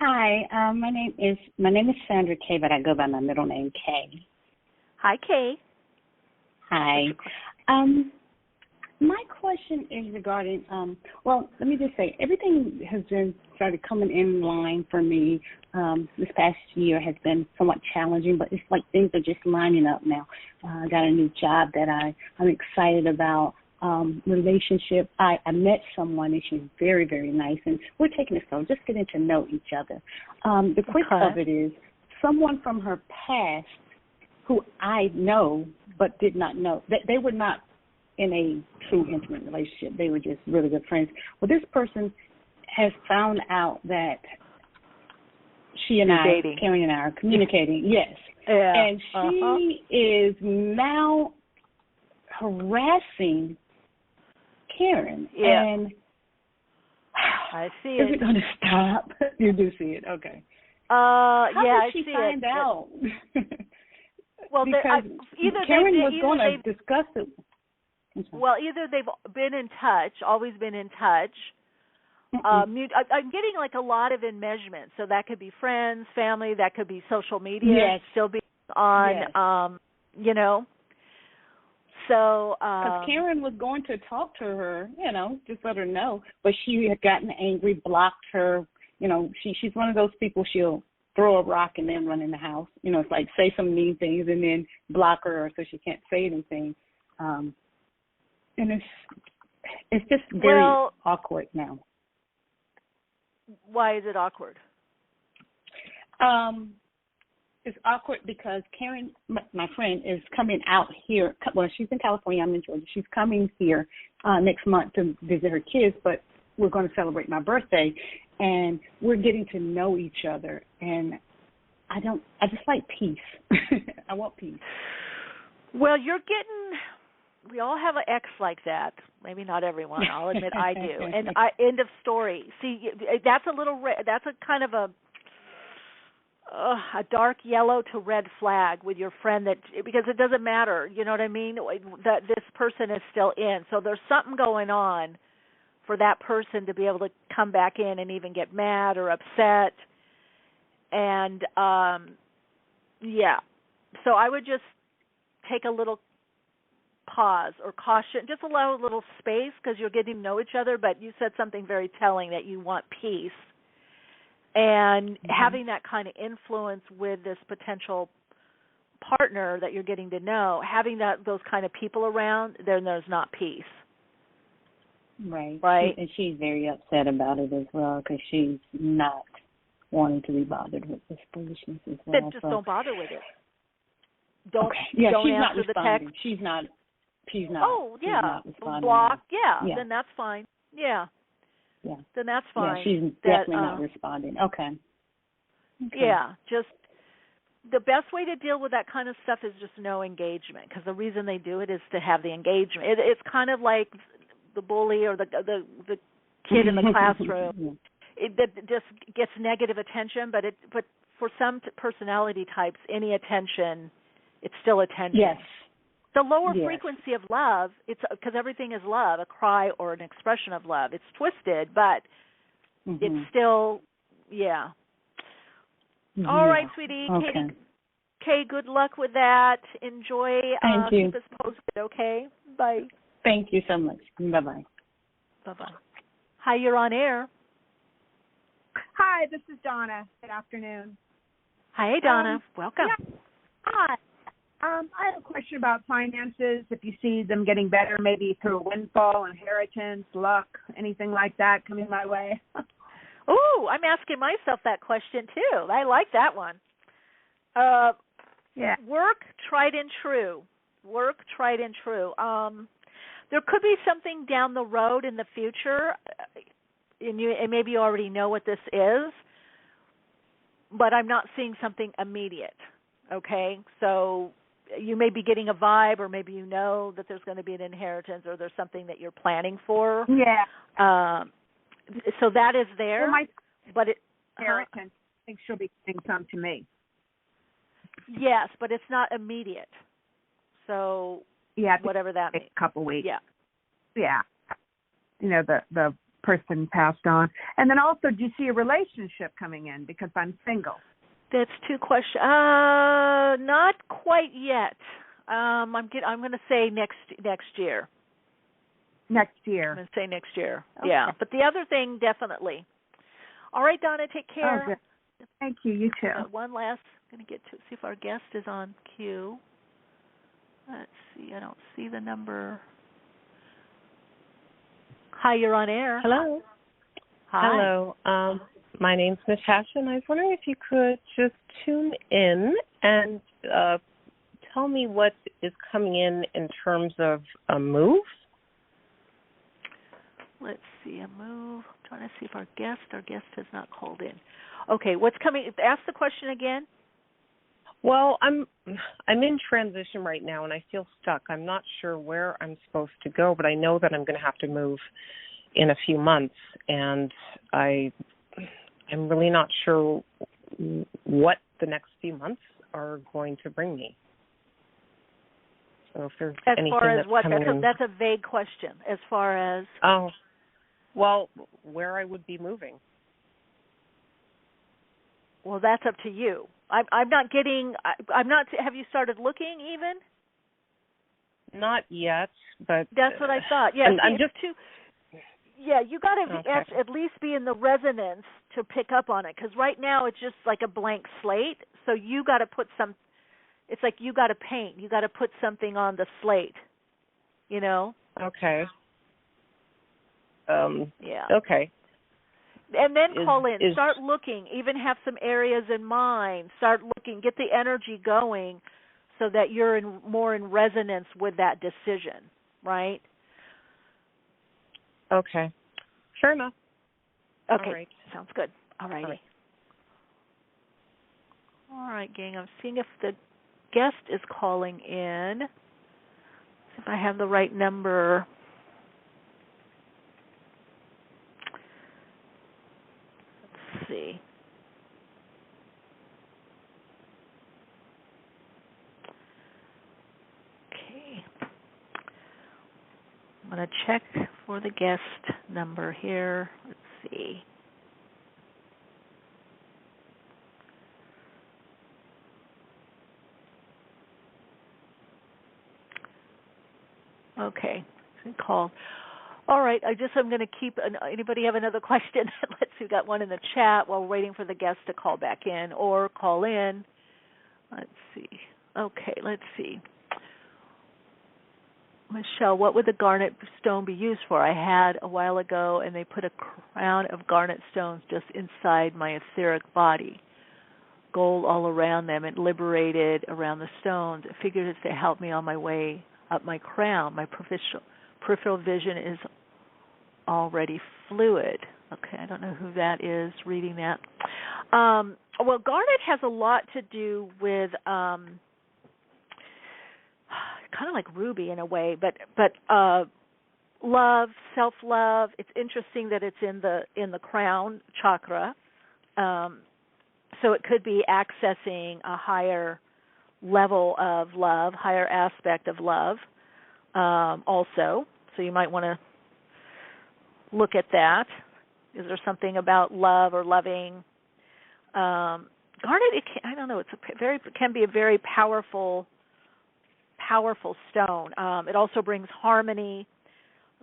Hi, my name is Sandra Kay, but I go by my middle name Kay. Hi, Kay. Hi. My question is regarding, let me just say, everything has been started coming in line for me. This past year has been somewhat challenging, but it's like things are just lining up now. I got a new job that I'm excited about. Relationship. I met someone and she's very, very nice, and we're taking it slow, just getting to know each other. The quick of it is someone from her past who I know but did not know. They were not in a true intimate relationship. They were just really good friends. Well, this person has found out that she and Karen and I are communicating. Yes. Yeah. And she is now harassing Karen. Yeah. And I see it. Is it going to stop? You do see it. Okay. How did she find out? Well, because either Karen was going to discuss it. Well, either they've been in touch, always been in touch. I'm getting like a lot of enmeshment. So that could be friends, family, that could be social media, yes. still being on, So, because Karen was going to talk to her, just let her know, but she had gotten angry, blocked her. She's one of those people. She'll throw a rock and then run in the house. It's like say some mean things and then block her so she can't say anything. And it's just very awkward now. Why is it awkward? It's awkward because Karen, my friend, is coming out here. Well, she's in California. I'm in Georgia. She's coming here next month to visit her kids, but we're going to celebrate my birthday, and we're getting to know each other. And I just like peace. I want peace. Well, we all have an ex like that. Maybe not everyone. I'll admit I do. And end of story. See, that's that's a kind of a dark yellow to red flag with your friend because it doesn't matter. You know what I mean? That this person is still in. So there's something going on for that person to be able to come back in and even get mad or upset. And so I would just take a little pause or caution, just allow a little space because you're getting to know each other, but you said something very telling that you want peace. And having that kind of influence with this potential partner that you're getting to know, having those kind of people around, then there's not peace. Right. Right. And she's very upset about it as well because she's not wanting to be bothered with this foolishness as well. Then just don't bother with it. Don't. Okay. Yeah, don't she's not answer responding. The text. She's not. Oh, yeah. She's not responding. Block. Yeah. Then that's fine. Yeah. Yeah. Then that's fine. Yeah, she's definitely not responding. Okay. Yeah. Just the best way to deal with that kind of stuff is just no engagement, because the reason they do it is to have the engagement. It's kind of like the bully or the kid in the classroom. That just gets negative attention, but for some personality types, any attention, it's still attention. Yes. The lower frequency of love, it's because everything is love, a cry or an expression of love. It's twisted, but it's still, All right, sweetie. Okay. Kay, good luck with that. Enjoy. Thank you. Keep us posted, okay? Bye. Thank you so much. Bye-bye. Bye-bye. Hi, you're on air. Hi, this is Donna. Good afternoon. Hi, Donna. Welcome. Yeah. Hi. I have a question about finances. If you see them getting better, maybe through a windfall, inheritance, luck, anything like that coming my way. Ooh, I'm asking myself that question too. I like that one. Yeah. Work tried and true. Work tried and true. There could be something down the road in the future, and maybe you already know what this is, but I'm not seeing something immediate. Okay, so you may be getting a vibe, or maybe you know that there's going to be an inheritance, or there's something that you're planning for. Yeah. So that is there, well, but it inheritance. I think she'll be giving some to me. Yes, but it's not immediate. So yeah, whatever that means. A couple weeks. Yeah. Yeah. You know, the person passed on, and then also, do you see a relationship coming in because I'm single? That's two questions. Not quite yet. I'm going to say next year. Next year. I'm going to say next year. Okay. Yeah, but the other thing, definitely. All right, Donna, take care. Oh, good. Thank you. You too. One last. I'm going to get to see if our guest is on queue. Let's see. I don't see the number. Hi, you're on air. Hello. Hi. Hello. My name's Natasha, and I was wondering if you could just tune in and tell me what is coming in terms of a move. Let's see, a move. I'm trying to see if our guest has not called in. Okay, what's coming? Ask the question again. Well, I'm in transition right now, and I feel stuck. I'm not sure where I'm supposed to go, but I know that I'm going to have to move in a few months, and I'm really not sure what the next few months are going to bring me. So if there's anything far as that's what? coming in, that's a vague question. As far as where I would be moving. Well, that's up to you. I'm not getting. I'm not. Have you started looking even? Not yet, but that's what I thought. Yeah, I'm just too. Yeah, you got to at least be in the resonance to pick up on it, because right now it's just like a blank slate. So you got to put some. It's like you got to paint. You got to put something on the slate. You know. Okay. Yeah. Okay. And then call in. Start looking. Even have some areas in mind. Start looking. Get the energy going, so that you're more in resonance with that decision. Right. Okay. Fair enough. Okay. All right. Sounds good. All righty. All right, gang. I'm seeing if the guest is calling in. See if I have the right number. Let's see. Okay. I'm going to check for the guest number here. Let's see. Okay. Call. All right. I'm going to keep. Anybody have another question? Let's see. We got one in the chat while we're waiting for the guest to call back in or call in. Let's see. Okay. Let's see. Michele, what would the garnet stone be used for? I had a while ago, and they put a crown of garnet stones just inside my etheric body. Gold all around them and liberated around the stones. I figured it's to help me on my way up my crown. My peripheral vision is already fluid. Okay, I don't know who that is reading that. Well, garnet has a lot to do with kind of like ruby in a way, but love, self-love. It's interesting that it's in the crown chakra. So it could be accessing a higher level of love, higher aspect of love also. So you might want to look at that. Is there something about love or loving? Garnet, I don't know. It can be a very powerful stone. It also brings harmony.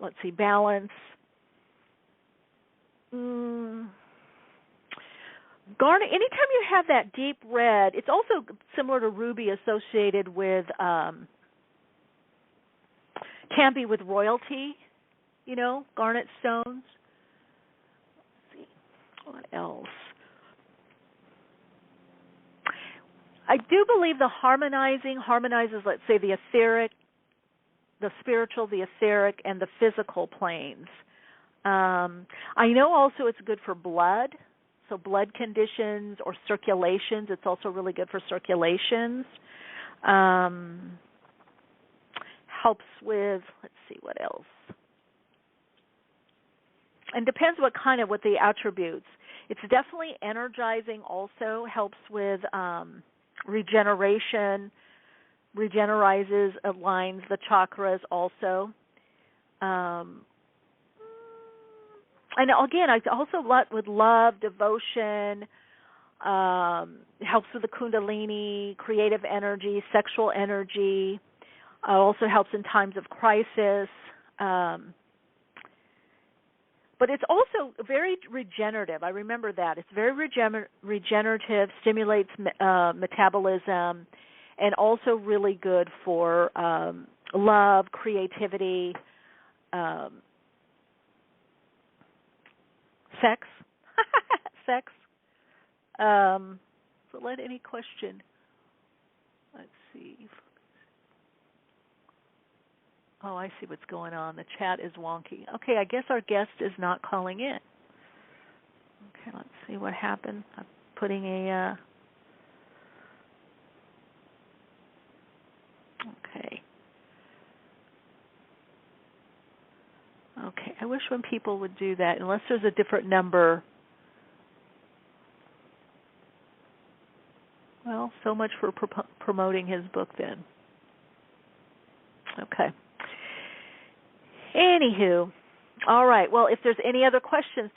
Let's see, balance. Garnet, anytime you have that deep red, it's also similar to ruby, associated with, can be with royalty, garnet stones. Let's see, what else? I do believe the harmonizes, let's say, the etheric, the spiritual, the etheric, and the physical planes. I know also it's good for blood, so blood conditions or circulations. It's also really good for circulations. Helps with, let's see, what else? And depends what the attributes. It's definitely energizing also, helps with regeneration, regenerizes, aligns the chakras also. And again, I also with love, devotion, helps with the kundalini, creative energy, sexual energy. Also helps in times of crisis. But it's also very regenerative. I remember that. It's very regenerative, stimulates metabolism, and also really good for love, creativity, sex. Sex. So let any question. Let's see. Oh, I see what's going on. The chat is wonky. Okay, I guess our guest is not calling in. Okay, let's see what happened. I'm putting a... Okay. Okay, I wish when people would do that, unless there's a different number. Well, so much for promoting his book then. Okay. Anywho, all right. Well, if there's any other questions,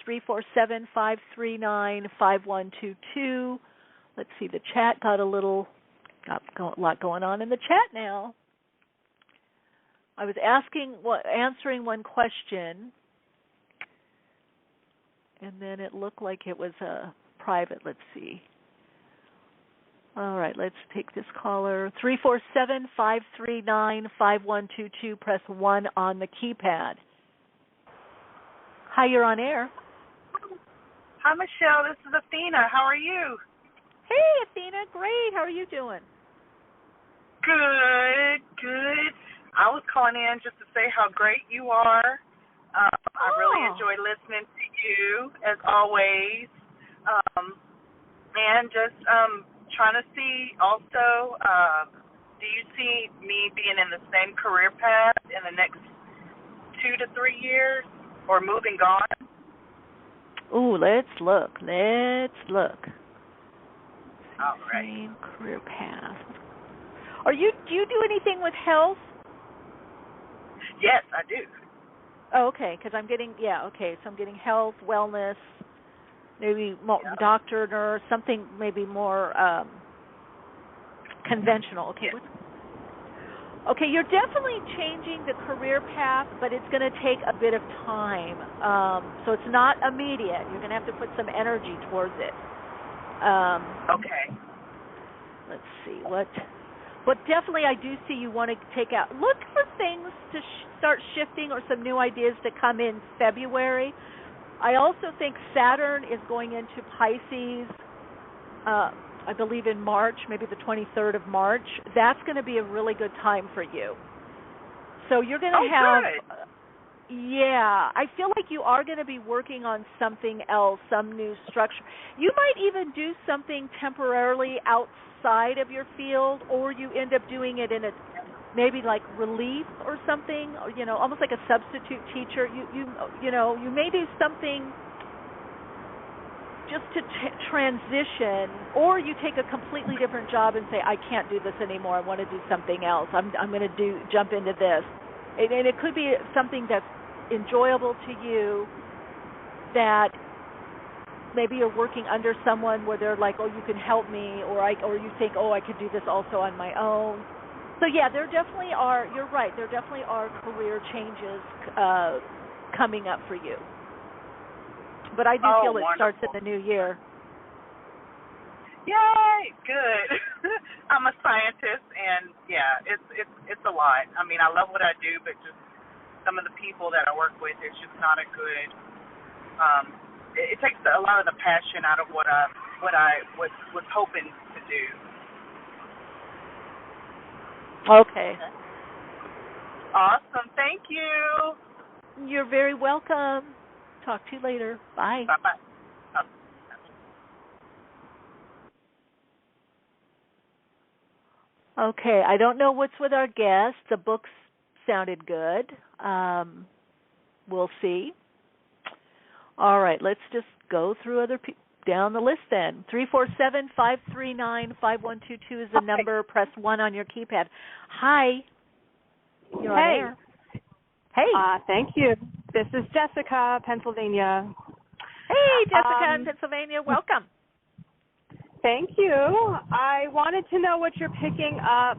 347-539-5122. Let's see. The chat got a lot going on in the chat now. I was answering one question, and then it looked like it was private. Let's see. All right, let's take this caller. 347-539-5122. Press 1 on the keypad. Hi, you're on air. Hi, Michelle. This is Athena. How are you? Hey, Athena. Great. How are you doing? Good, good. I was calling in just to say how great you are. I really enjoy listening to you, as always. And just trying to see also, do you see me being in the same career path in the next 2 to 3 years, or moving on? Ooh, let's look. All right. Same career path. Do you do anything with health? Yes, I do. Oh, okay, because I'm getting, so I'm getting health, wellness, maybe doctor, nurse, something maybe more conventional. Okay. Yes. Okay, you're definitely changing the career path, but it's going to take a bit of time. So it's not immediate. You're going to have to put some energy towards it. Okay. Let's see. What definitely I do see you want to take out. Look for things to start shifting or some new ideas to come in February. I also think Saturn is going into Pisces, I believe in March, maybe the 23rd of March. That's going to be a really good time for you. So you're going to have... Good. Yeah, I feel like you are going to be working on something else, some new structure. You might even do something temporarily outside of your field, or you end up doing it in a maybe like relief or something, or almost like a substitute teacher. You may do something just to transition, or you take a completely different job and say, I can't do this anymore. I want to do something else. I'm going to jump into this. And it could be something that's enjoyable to you, that maybe you're working under someone where they're like, oh, you can help me, or you think, oh, I could do this also on my own. So yeah, there definitely are. You're right. There definitely are career changes coming up for you. But I do feel it starts in the new year. Yay! Good. I'm a scientist, and yeah, it's a lot. I mean, I love what I do, but just some of the people that I work with, it's just not a good. It takes a lot of the passion out of what I was hoping to do. Okay. Awesome. Thank you. You're very welcome. Talk to you later. Bye. Bye-bye. Okay, I don't know what's with our guest. The books sounded good. We'll see. All right, let's just go through other people down the list then. 347-539-5122 is the number. Press 1 on your keypad. Hi. You're on air. Hey. Thank you. This is Jessica, Pennsylvania. Hey, Jessica in Pennsylvania. Welcome. Thank you. I wanted to know what you're picking up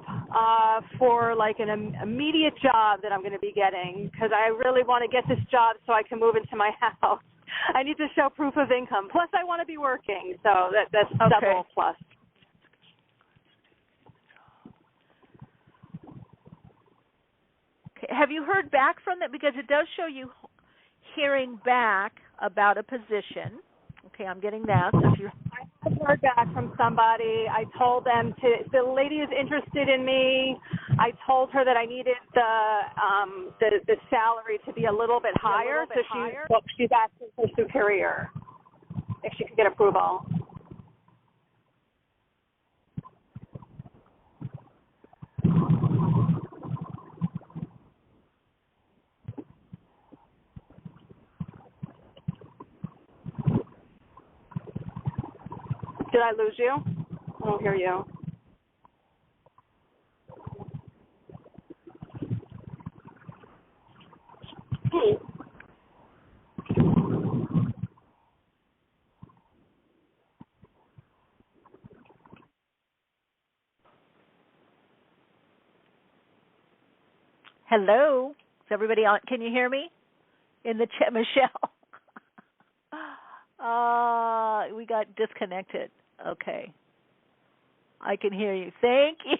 for like an immediate job that I'm going to be getting, because I really want to get this job so I can move into my house. I need to show proof of income. Plus, I want to be working, so that's double plus. Okay. Have you heard back from that? Because it does show you hearing back about a position. Okay, I'm getting that. So if you're I heard back from somebody. I told them the lady is interested in me. I told her that I needed the salary to be a little bit higher, she's asking for superior if she could get approval. Did I lose you? I don't hear you. Hello? Is everybody on? Can you hear me? In the chat, Michelle. We got disconnected. Okay. I can hear you. Thank you.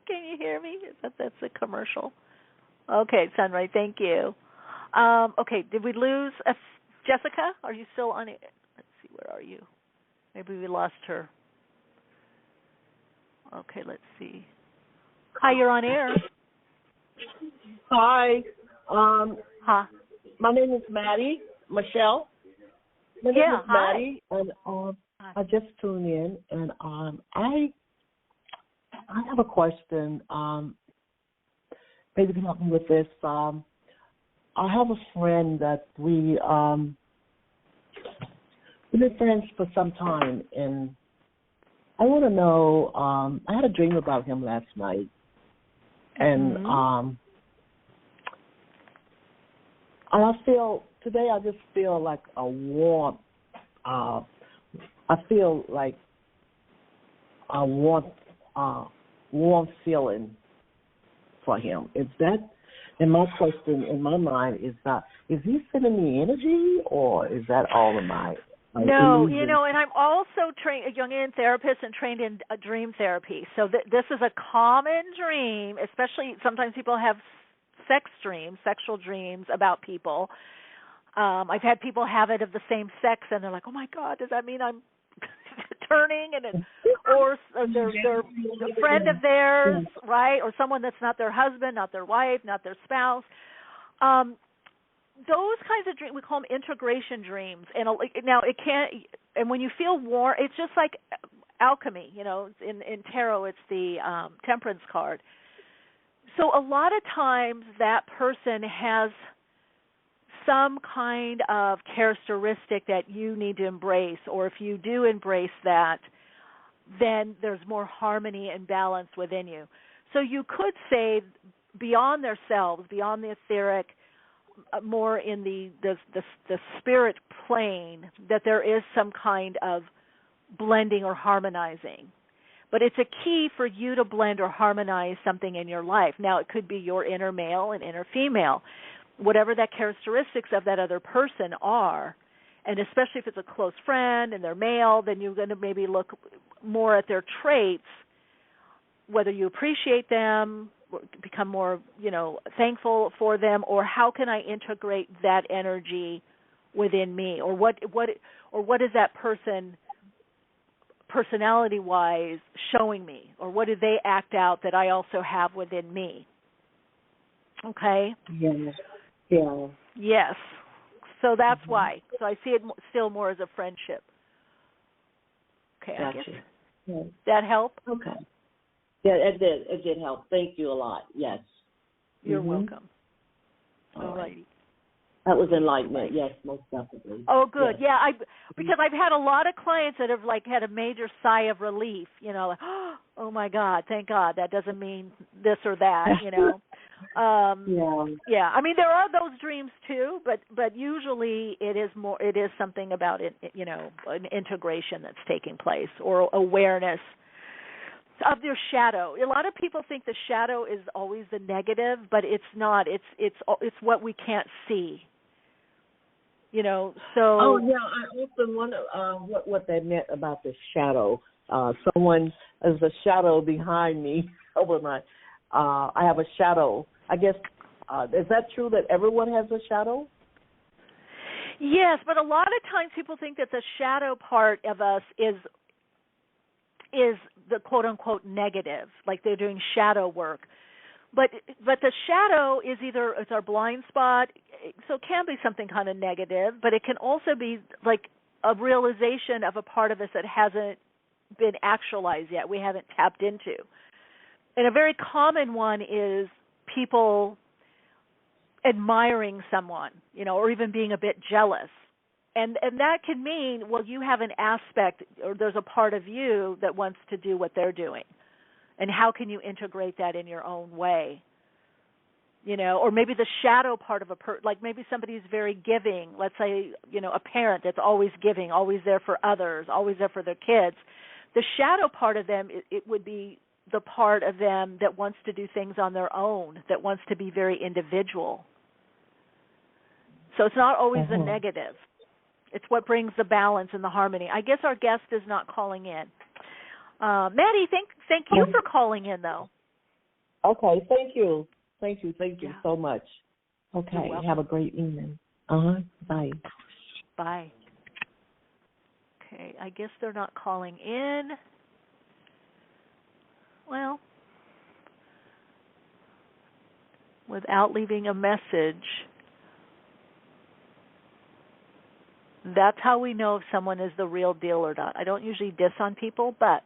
Can you hear me? That's a commercial. Okay, Sunray, thank you. Okay, did we lose Jessica? Are you still on it? Let's see, where are you? Maybe we lost her. Okay, let's see. Hi, you're on air. Hi. Huh? My name is Maddie. Michelle. My name is Maddie, and I just tuned in, and I have a question. Maybe you can help me with this. I have a friend that we've been friends for some time, and I want to know. I had a dream about him last night, and and I feel today. I just feel like a warmth. I feel like a warm feeling for him. Is that? And my question in my mind is that, is he sending me energy, or is that all in my No, illusion? and I'm also trained a Jungian therapist and trained in dream therapy. So this is a common dream, especially sometimes people have sexual dreams about people. I've had people have it of the same sex, and they're like, "Oh my God, does that mean I'm turning?" Or they're a friend of theirs, right? Or someone that's not their husband, not their wife, not their spouse. Those kinds of dreams, we call them integration dreams. And now it can't. And when you feel warm, it's just like alchemy. In tarot, it's the Temperance card. So a lot of times that person has some kind of characteristic that you need to embrace, or if you do embrace that, then there's more harmony and balance within you. So you could say beyond themselves, beyond the etheric, more in the spirit plane, that there is some kind of blending or harmonizing. But it's a key for you to blend or harmonize something in your life. Now, it could be your inner male and inner female, whatever that characteristics of that other person are, And especially if it's a close friend and they're male, then you're going to maybe look more at their traits, whether you appreciate them, become more, thankful for them, or how can I integrate that energy within me, or what is that person personality-wise showing me, or what do they act out that I also have within me? Okay? Yeah. Yes. So that's why. So I see it still more as a friendship. Okay, Gotcha. I guess. That help? Okay. Yeah, it did. It did help. Thank you a lot. Yes. You're welcome. All righty. That was enlightenment. Yes, most definitely. Oh, good. Yes. Yeah, because I've had a lot of clients that have had a major sigh of relief. Like, oh my God, thank God. That doesn't mean this or that. Yeah. I mean, there are those dreams too, but usually it is something about it. An integration that's taking place, or awareness of their shadow. A lot of people think the shadow is always the negative, but it's not. It's what we can't see. So. Oh yeah, I often wonder what they meant about the shadow. Someone is a shadow behind me over my. I have a shadow. I guess is that true that everyone has a shadow? Yes, but a lot of times people think that the shadow part of us is the quote unquote negative, like they're doing shadow work. But the shadow is it's our blind spot, so it can be something kind of negative, but it can also be like a realization of a part of us that hasn't been actualized yet, we haven't tapped into. And a very common one is people admiring someone, or even being a bit jealous. And that can mean, well, you have an aspect, or there's a part of you that wants to do what they're doing. And how can you integrate that in your own way? Or maybe the shadow part of like maybe somebody's very giving. Let's say, a parent that's always giving, always there for others, always there for their kids. The shadow part of them, it would be the part of them that wants to do things on their own, that wants to be very individual. So it's not always the negative. It's what brings the balance and the harmony. I guess our guest is not calling in. Maddie, thank you for calling in, though. Okay, thank you so much. Okay, have a great evening. Bye. Bye. Okay, I guess they're not calling in. Well, without leaving a message, that's how we know if someone is the real deal or not. I don't usually diss on people, but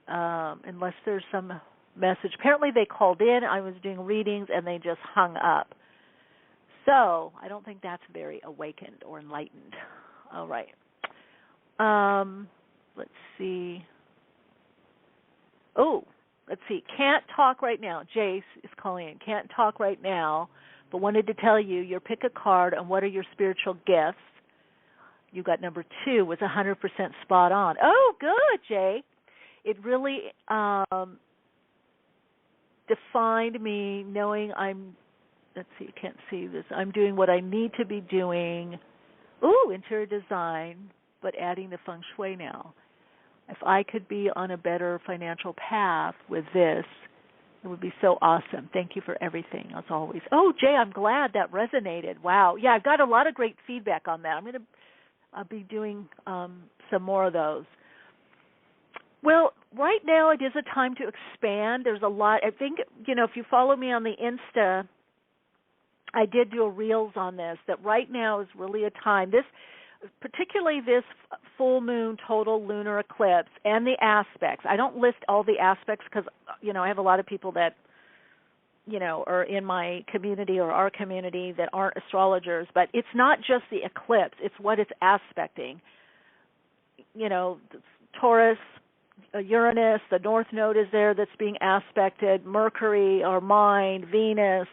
unless there's some message. Apparently they called in, I was doing readings, and they just hung up. So I don't think that's very awakened or enlightened. All right. Let's see. Oh, let's see. Can't talk right now. Jace is calling in. Can't talk right now, but wanted to tell you, your pick a card on what are your spiritual gifts. You got number 2, was 100% spot on. Oh, good, Jay. It really defined me knowing let's see, I can't see this. I'm doing what I need to be doing. Ooh, interior design, but adding the feng shui now. If I could be on a better financial path with this, it would be so awesome. Thank you for everything, as always. Oh, Jay, I'm glad that resonated. Wow. Yeah, I've got a lot of great feedback on that. I'm going to be doing some more of those. Well, right now it is a time to expand. There's a lot. I think, if you follow me on the Insta, I did do a Reels on this, that right now is really a time. Particularly this full moon total lunar eclipse and the aspects. I don't list all the aspects because, I have a lot of people that, are in my community or our community that aren't astrologers, but it's not just the eclipse, it's what it's aspecting. Taurus, Uranus, the North Node is there that's being aspected, Mercury, our mind, Venus,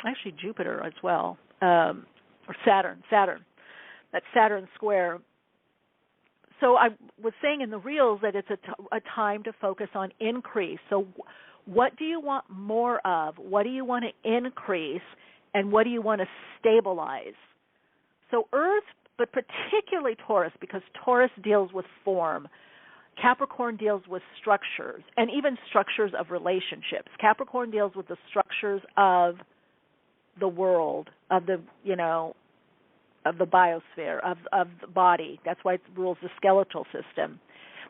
actually Jupiter as well, or Saturn, that Saturn square. So I was saying in the Reels that it's a time to focus on increase. So what do you want more of? What do you want to increase? and what do you want to stabilize? So Earth, but particularly Taurus, because Taurus deals with form. Capricorn deals with structures, and even structures of relationships. Capricorn deals with the structures of the world, of the, of the biosphere, of the body. That's why it rules the skeletal system.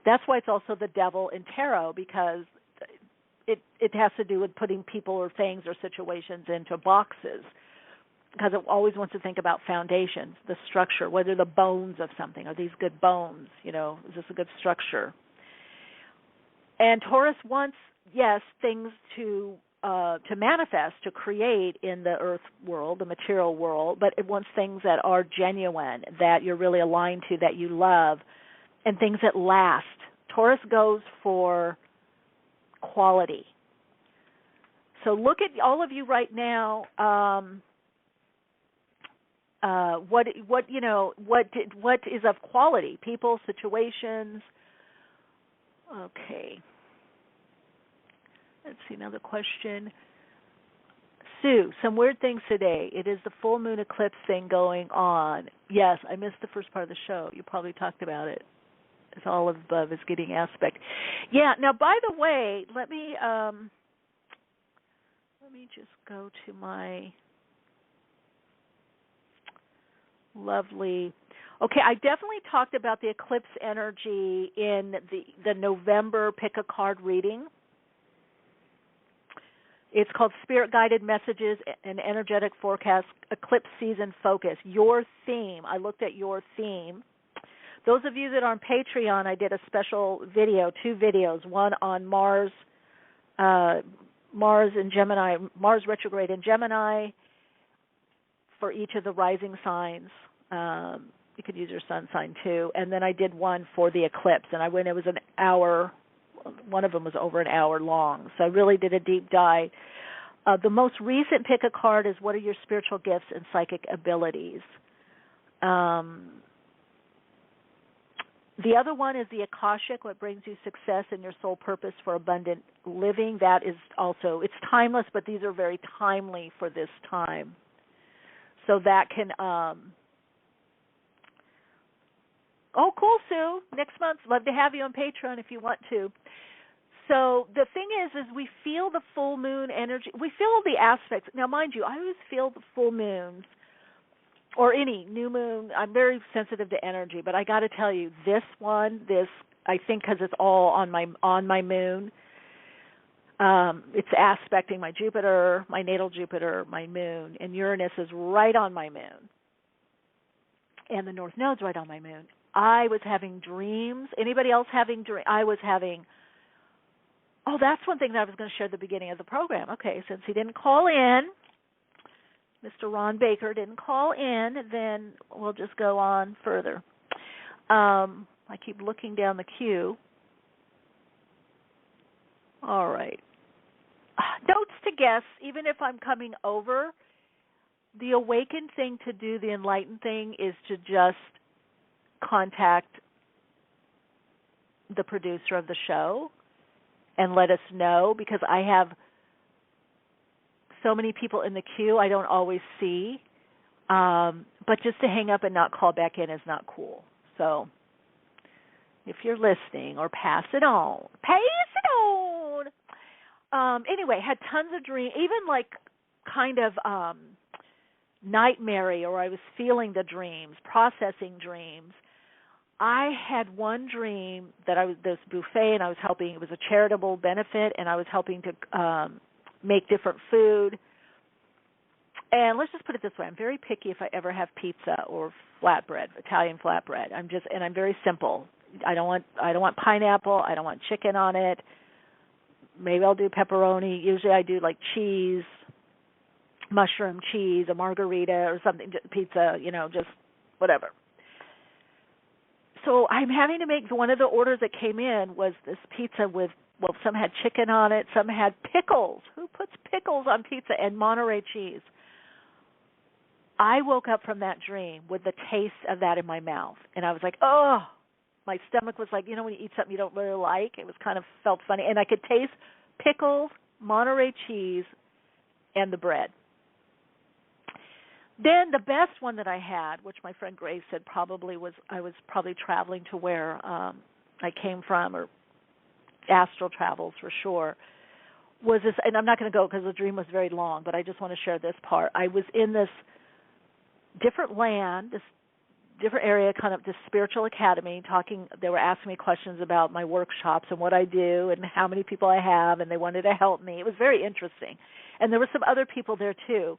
That's why it's also the devil in tarot, because it has to do with putting people or things or situations into boxes, because it always wants to think about foundations, the structure, whether the bones of something, are these good bones, is this a good structure? And Taurus wants, yes, things to manifest, to create in the earth world, the material world, but it wants things that are genuine, that you're really aligned to, that you love, and things that last. Taurus goes for quality. So look at all of you right now. What is of quality? People, situations. Okay. Let's see, another question. Sue, some weird things today. It is the full moon eclipse thing going on. Yes, I missed the first part of the show. You probably talked about it. It's all of the above is getting aspect. Yeah, now by the way, let me just go to my lovely. Okay, I definitely talked about the eclipse energy in the November Pick a Card reading. It's called Spirit Guided Messages and Energetic Forecast Eclipse Season Focus. Your theme. I looked at your theme. Those of you that are on Patreon, I did a special video, 2 videos, one on Mars in Gemini, Mars retrograde in Gemini for each of the rising signs. You could use your sun sign too. And then I did one for the eclipse, and it was an hour. One of them was over an hour long. So I really did a deep dive. The most recent Pick a Card is what are your spiritual gifts and psychic abilities. The other one is the Akashic, what brings you success and your soul purpose for abundant living. That is also, it's timeless, but these are very timely for this time. So that can, oh, cool, Sue. Next month, love to have you on Patreon if you want to. So the thing is we feel the full moon energy. We feel all the aspects. Now, mind you, I always feel the full moons or any new moon. I'm very sensitive to energy, but I got to tell you, this I think because it's all on my moon. It's aspecting my Jupiter, my natal Jupiter, my moon, and Uranus is right on my moon, and the North Node's right on my moon. I was having dreams. Anybody else having dreams? I was having. Oh, that's one thing that I was going to share at the beginning of the program. Okay, since he didn't call in, Mr. Ron Baker didn't call in, then we'll just go on further. I keep looking down the queue. All right. Notes to guests, even if I'm coming over, the awakened thing to do, the enlightened thing, is to just contact the producer of the show and let us know, because I have so many people in the queue I don't always see. But just to hang up and not call back in is not cool. So if you're listening, or pass it on. Pass it on. Anyway, had tons of dreams, even like kind of nightmare, or I was feeling the dreams, processing dreams. I had one dream that I was this buffet, and I was helping. It was a charitable benefit, and I was helping to make different food. And let's just put it this way: I'm very picky if I ever have pizza or flatbread, Italian flatbread. I'm very simple. I don't want pineapple. I don't want chicken on it. Maybe I'll do pepperoni. Usually I do like cheese, mushroom cheese, a margarita or something, pizza, just whatever. So I'm having to make, one of the orders that came in was this pizza with, some had chicken on it, some had pickles. Who puts pickles on pizza? And Monterey cheese. I woke up from that dream with the taste of that in my mouth. And I was like, oh, my stomach was like, when you eat something you don't really like, it was kind of felt funny. And I could taste pickles, Monterey cheese, and the bread. Then the best one that I had, which my friend Grace said probably was, I was probably traveling to where I came from, or astral travels for sure, was this, and I'm not going to go because the dream was very long, but I just want to share this part. I was in this different land, this different area, kind of this spiritual academy, talking. They were asking me questions about my workshops and what I do and how many people I have, and they wanted to help me. It was very interesting. And there were some other people there too.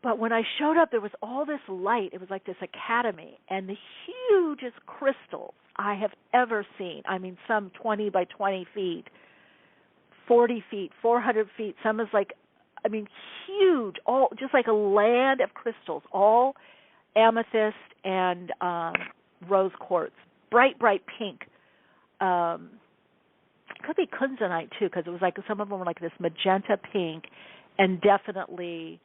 But when I showed up, there was all this light. It was like this academy, and the hugest crystals I have ever seen. I mean, some 20 by 20 feet, 40 feet, 400 feet. Some is like, I mean, huge, all just like a land of crystals, all amethyst and rose quartz, bright, bright pink. Could be kunzanite too, because it was like some of them were like this magenta pink, and definitely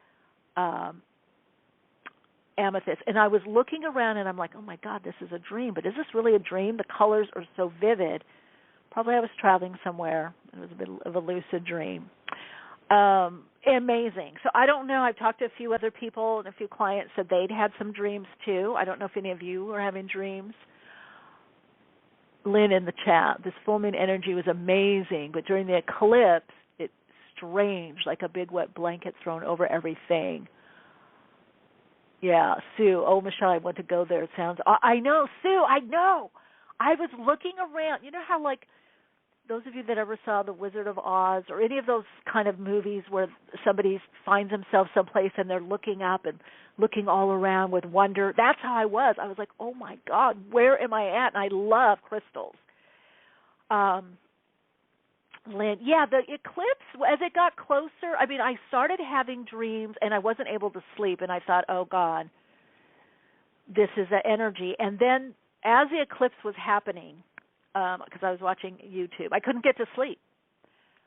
amethyst. And I was looking around, and I'm like, oh my God, this is a dream. But is this really a dream? The colors are so vivid. Probably I was traveling somewhere. It was a bit of a lucid dream. Amazing. So I don't know. I've talked to a few other people, and a few clients said they'd had some dreams too. I don't know if any of you are having dreams. Lynn in the chat, this full moon energy was amazing, but during the eclipse, it's strange, like a big wet blanket thrown over everything. Yeah, Sue. Oh, Michelle, I want to go there. It sounds. I know, Sue. I know. I was looking around. You know how, like, those of you that ever saw The Wizard of Oz or any of those kind of movies where somebody finds themselves someplace and they're looking up and looking all around with wonder. That's how I was. I was like, oh, my God, where am I at? And I love crystals. Lynn, yeah, the eclipse, as it got closer, I mean, I started having dreams and I wasn't able to sleep. And I thought, oh, God, this is the energy. And then as the eclipse was happening, because I was watching YouTube, I couldn't get to sleep.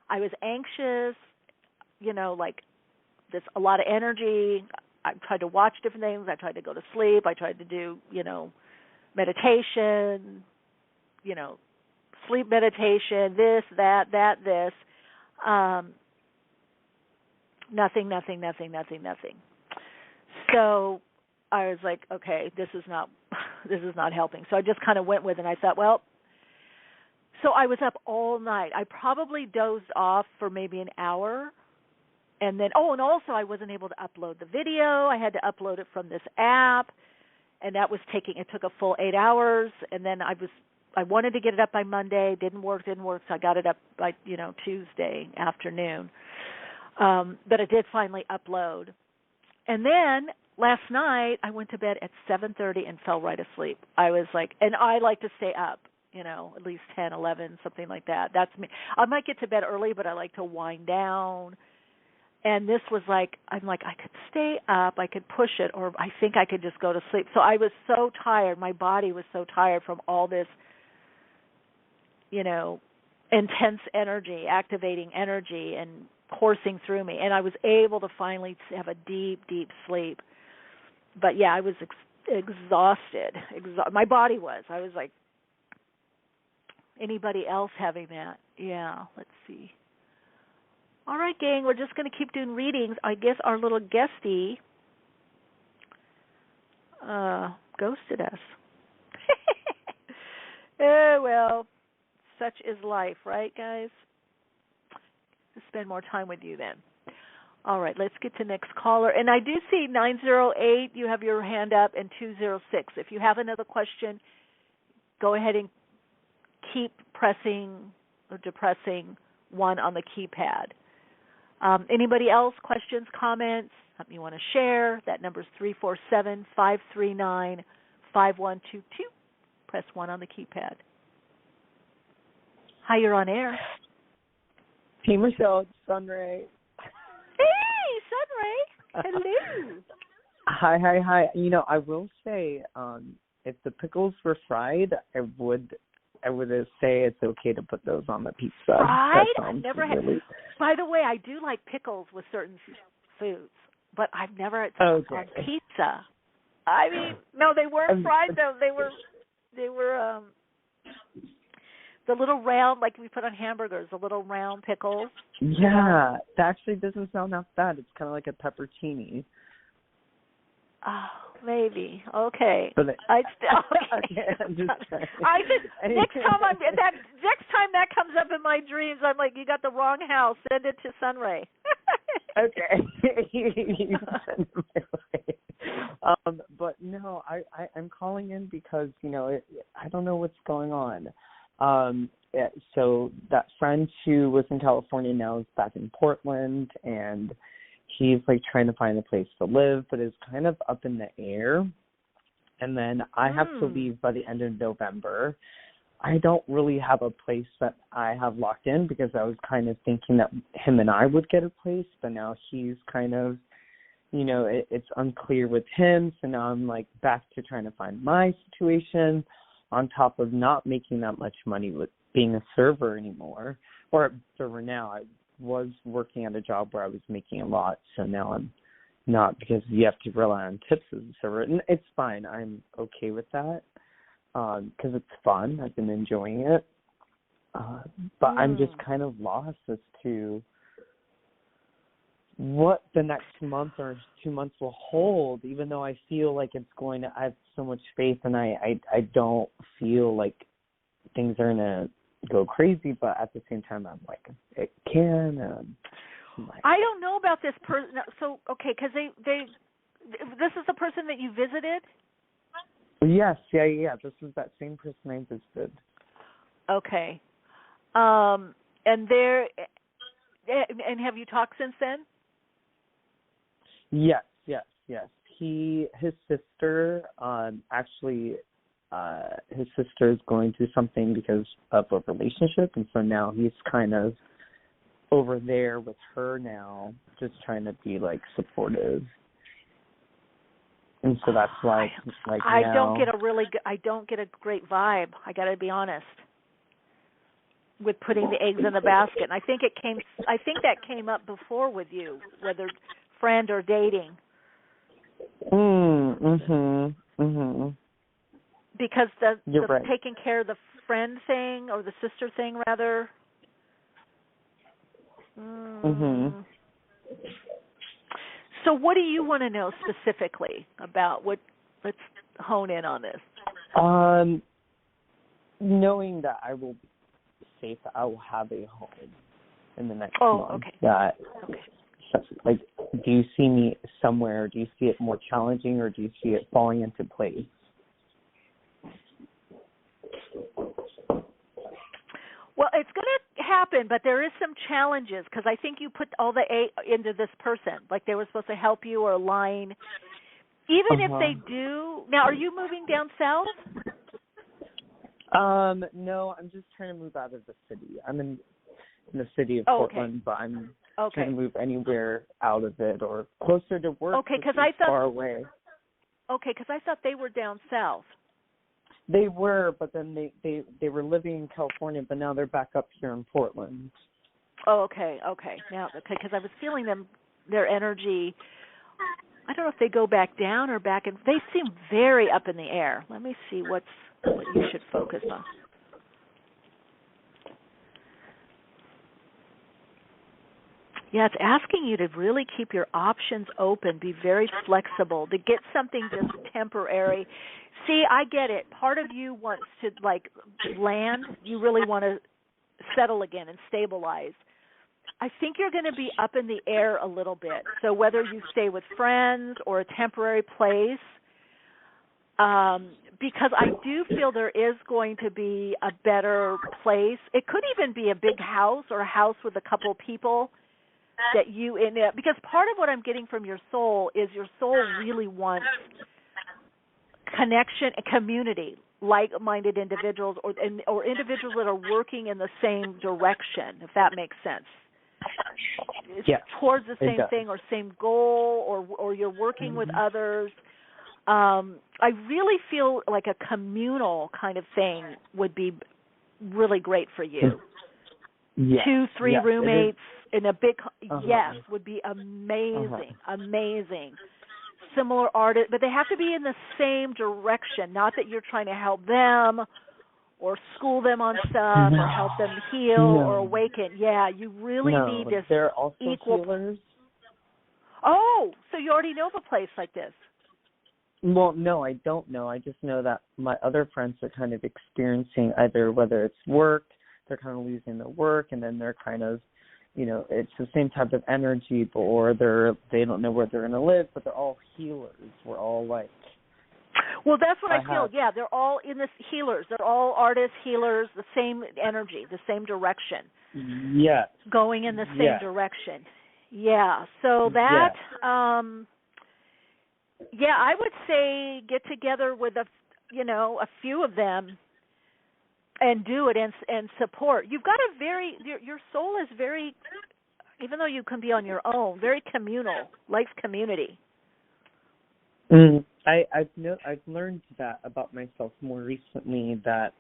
I was anxious, you know, like this, a lot of energy. I tried to watch different things. I tried to go to sleep. I tried to do, you know, meditation, you know, sleep meditation, this, that, this. Nothing. So I was like, okay, this is not helping. So I just kind of went with it. And I thought, well, so I was up all night. I probably dozed off for maybe an hour. And then, and also I wasn't able to upload the video. I had to upload it from this app. And that was it took a full 8 hours. And then I wanted to get it up by Monday. Didn't work. So I got it up by, Tuesday afternoon. But I did finally upload. And then last night I went to bed at 7:30 and fell right asleep. I was like, and I like to stay up, at least 10, 11, something like that. That's me. I might get to bed early, but I like to wind down. And this was like, I'm like, I could stay up, I could push it, or I think I could just go to sleep. So I was so tired. My body was so tired from all this, intense energy, activating energy and coursing through me. And I was able to finally have a deep, deep sleep. But, yeah, I was exhausted. My body was. I was like, anybody else having that? Yeah, let's see. All right, gang, we're just going to keep doing readings. I guess our little guestie ghosted us. Well, such is life, right, guys? Let's spend more time with you then. All right, let's get to next caller. And I do see 908, you have your hand up, and 206. If you have another question, go ahead and keep pressing or depressing 1 on the keypad. Anybody else, questions, comments, something you want to share? That number is 347-539-5122. Press 1 on the keypad. Hi, you're on air. Hey, Michelle, it's Sunray. Hey, Sunray. Hello. Hi. I will say, if the pickles were fried, I would say it's okay to put those on the pizza. Fried? I've never had. By the way, I do like pickles with certain foods, but I've never had on pizza. I mean, no, they weren't fried though. They were the little round, like we put on hamburgers, the little round pickles. Yeah, that actually doesn't sound that bad. It's kind of like a peppercini. Oh, maybe. Okay. But I still. Okay. I'm just saying. I just next time that comes up in my dreams, I'm like, you got the wrong house. Send it to Sunray. Okay. You send it my way. But no, I'm calling in because I don't know what's going on. So that friend who was in California now is back in Portland, and he's like trying to find a place to live, but it's kind of up in the air. And then I have to leave by the end of November. I don't really have a place that I have locked in because I was kind of thinking that him and I would get a place, but now he's kind of, it's unclear with him. So now I'm like back to trying to find my situation on top of not making that much money with being a server anymore, or a server now. I was working at a job where I was making a lot, so now I'm not, because you have to rely on tips as a server, and it's fine. I'm okay with that because it's fun. I've been enjoying it, but I'm just kind of lost as to what the next month or 2 months will hold, even though I feel like it's going to. I have so much faith, and I don't feel like things are going to go crazy, but at the same time, I'm like, it can. I don't know about this person. So, okay, because this is the person that you visited? Yes, yeah. This is that same person I visited. Okay. And have you talked since then? Yes. His sister, his sister is going through something because of a relationship, and so now he's kind of over there with her now, just trying to be like supportive. And so that's why, I now, I don't get a great vibe. I got to be honest. With putting the eggs in the basket, and I think that came up before with you, whether friend or dating. Because the right. Taking care of the friend thing, or the sister thing, rather. So what do you want to know specifically about what? Let's hone in on this. Knowing that I will be safe, I will have a home in the next month. Okay. Like, do you see me somewhere? Do you see it more challenging, or do you see it falling into place? Well, it's going to happen, but there is some challenges because I think you put all the A into this person, like they were supposed to help you or align. Even if they do. Now, are you moving down south? No, I'm just trying to move out of the city. I'm in the city of Portland, but I'm trying to move anywhere out of it or closer to work. Okay, because I thought far away. Okay, because I thought they were down south. They were, but then they were living in California, but now they're back up here in Portland. Oh, okay. Now, because I was feeling their energy. I don't know if they go back down or back in. They seem very up in the air. Let me see what you should focus on. Yeah, it's asking you to really keep your options open, be very flexible, to get something just temporary. See, I get it. Part of you wants to, land. You really want to settle again and stabilize. I think you're going to be up in the air a little bit. So whether you stay with friends or a temporary place, because I do feel there is going to be a better place. It could even be a big house or a house with a couple people that you in it. Because part of what I'm getting from your soul is your soul really wants connection and community, like-minded individuals or individuals that are working in the same direction, if that makes sense. Towards the same thing or same goal, or you're working with others. I really feel like a communal kind of thing would be really great for you. 2-3 roommates in a big would be amazing. Similar artists, but they have to be in the same direction. Not that you're trying to help them or school them on stuff or help them heal or awaken. Yeah, you really need this they're also equal. Healers. Oh, so you already know of a place like this? Well, no, I don't know. I just know that my other friends are kind of experiencing either whether it's work, they're kind of losing their work, and then they're kind of, it's the same type of energy, or they don't know where they're going to live, but they're all healers. We're all like. Well, that's what I feel. Yeah, they're all in this healers. They're all artists, healers, the same energy, the same direction. Yes. Going in the same direction. Yeah. So that. Yeah, I would say get together with a few of them and do it and support. You've got your soul is very, even though you can be on your own, very communal, likes community. I've learned that about myself more recently, that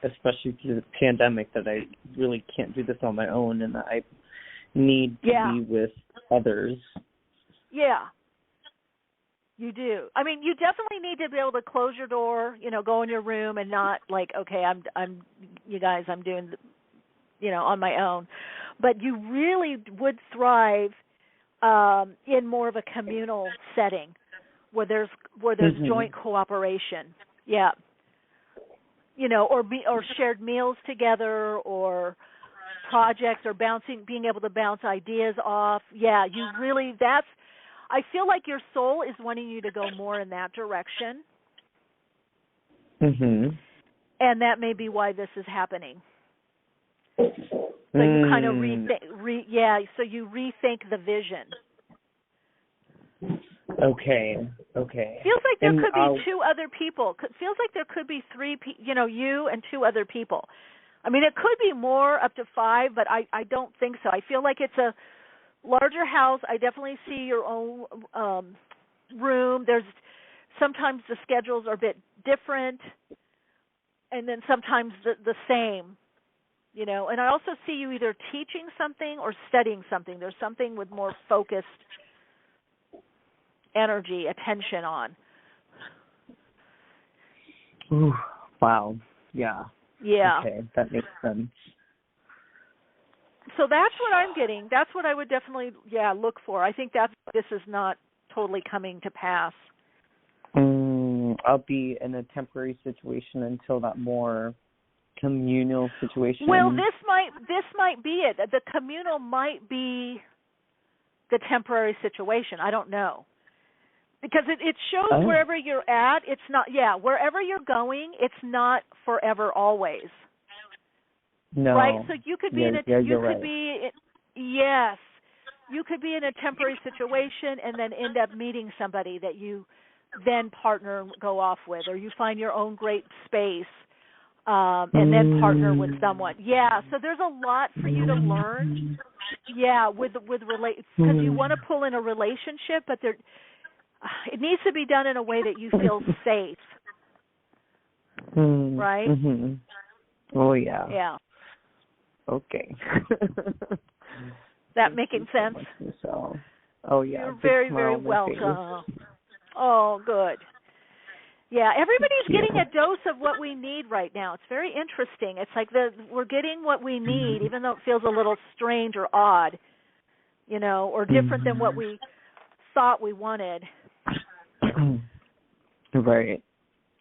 especially through the pandemic, that I really can't do this on my own, and that I need to be with others. Yeah. You do. I mean, you definitely need to be able to close your door, go in your room and not like, okay, I'm you guys, I'm doing, on my own. But you really would thrive in more of a communal setting where there's joint cooperation. Yeah. Or shared meals together, or projects, or being able to bounce ideas off. Yeah, I feel like your soul is wanting you to go more in that direction. Mm-hmm. And that may be why this is happening. So you kind of so you rethink the vision. Okay. Feels like there could be two other people. Feels like there could be three, you and two other people. I mean, it could be more, up to 5, but I don't think so. I feel like it's a larger house. I definitely see your own room. There's sometimes the schedules are a bit different, and then sometimes the same, And I also see you either teaching something or studying something. There's something with more focused energy, attention on. Ooh, wow. Yeah. Yeah. Okay, that makes sense. So that's what I'm getting. That's what I would definitely, look for. I think this is not totally coming to pass. I'll be in a temporary situation until that more communal situation. Well, this might be it. The communal might be the temporary situation. I don't know. Because it shows wherever you're at, it's not, wherever you're going, it's not forever always. No. Right? So you could be you could be in a temporary situation and then end up meeting somebody that you then partner and go off with, or you find your own great space and then partner with someone. Yeah, so there's a lot for you to learn. Yeah, because you want to pull in a relationship, but it needs to be done in a way that you feel safe. Right? Mm-hmm. Oh, yeah. Yeah. Okay. That making sense? So, oh, yeah. You're very, very welcome. Oh, good. Yeah, everybody's getting a dose of what we need right now. It's very interesting. It's like we're getting what we need, even though it feels a little strange or odd, or different than what we thought we wanted. Right.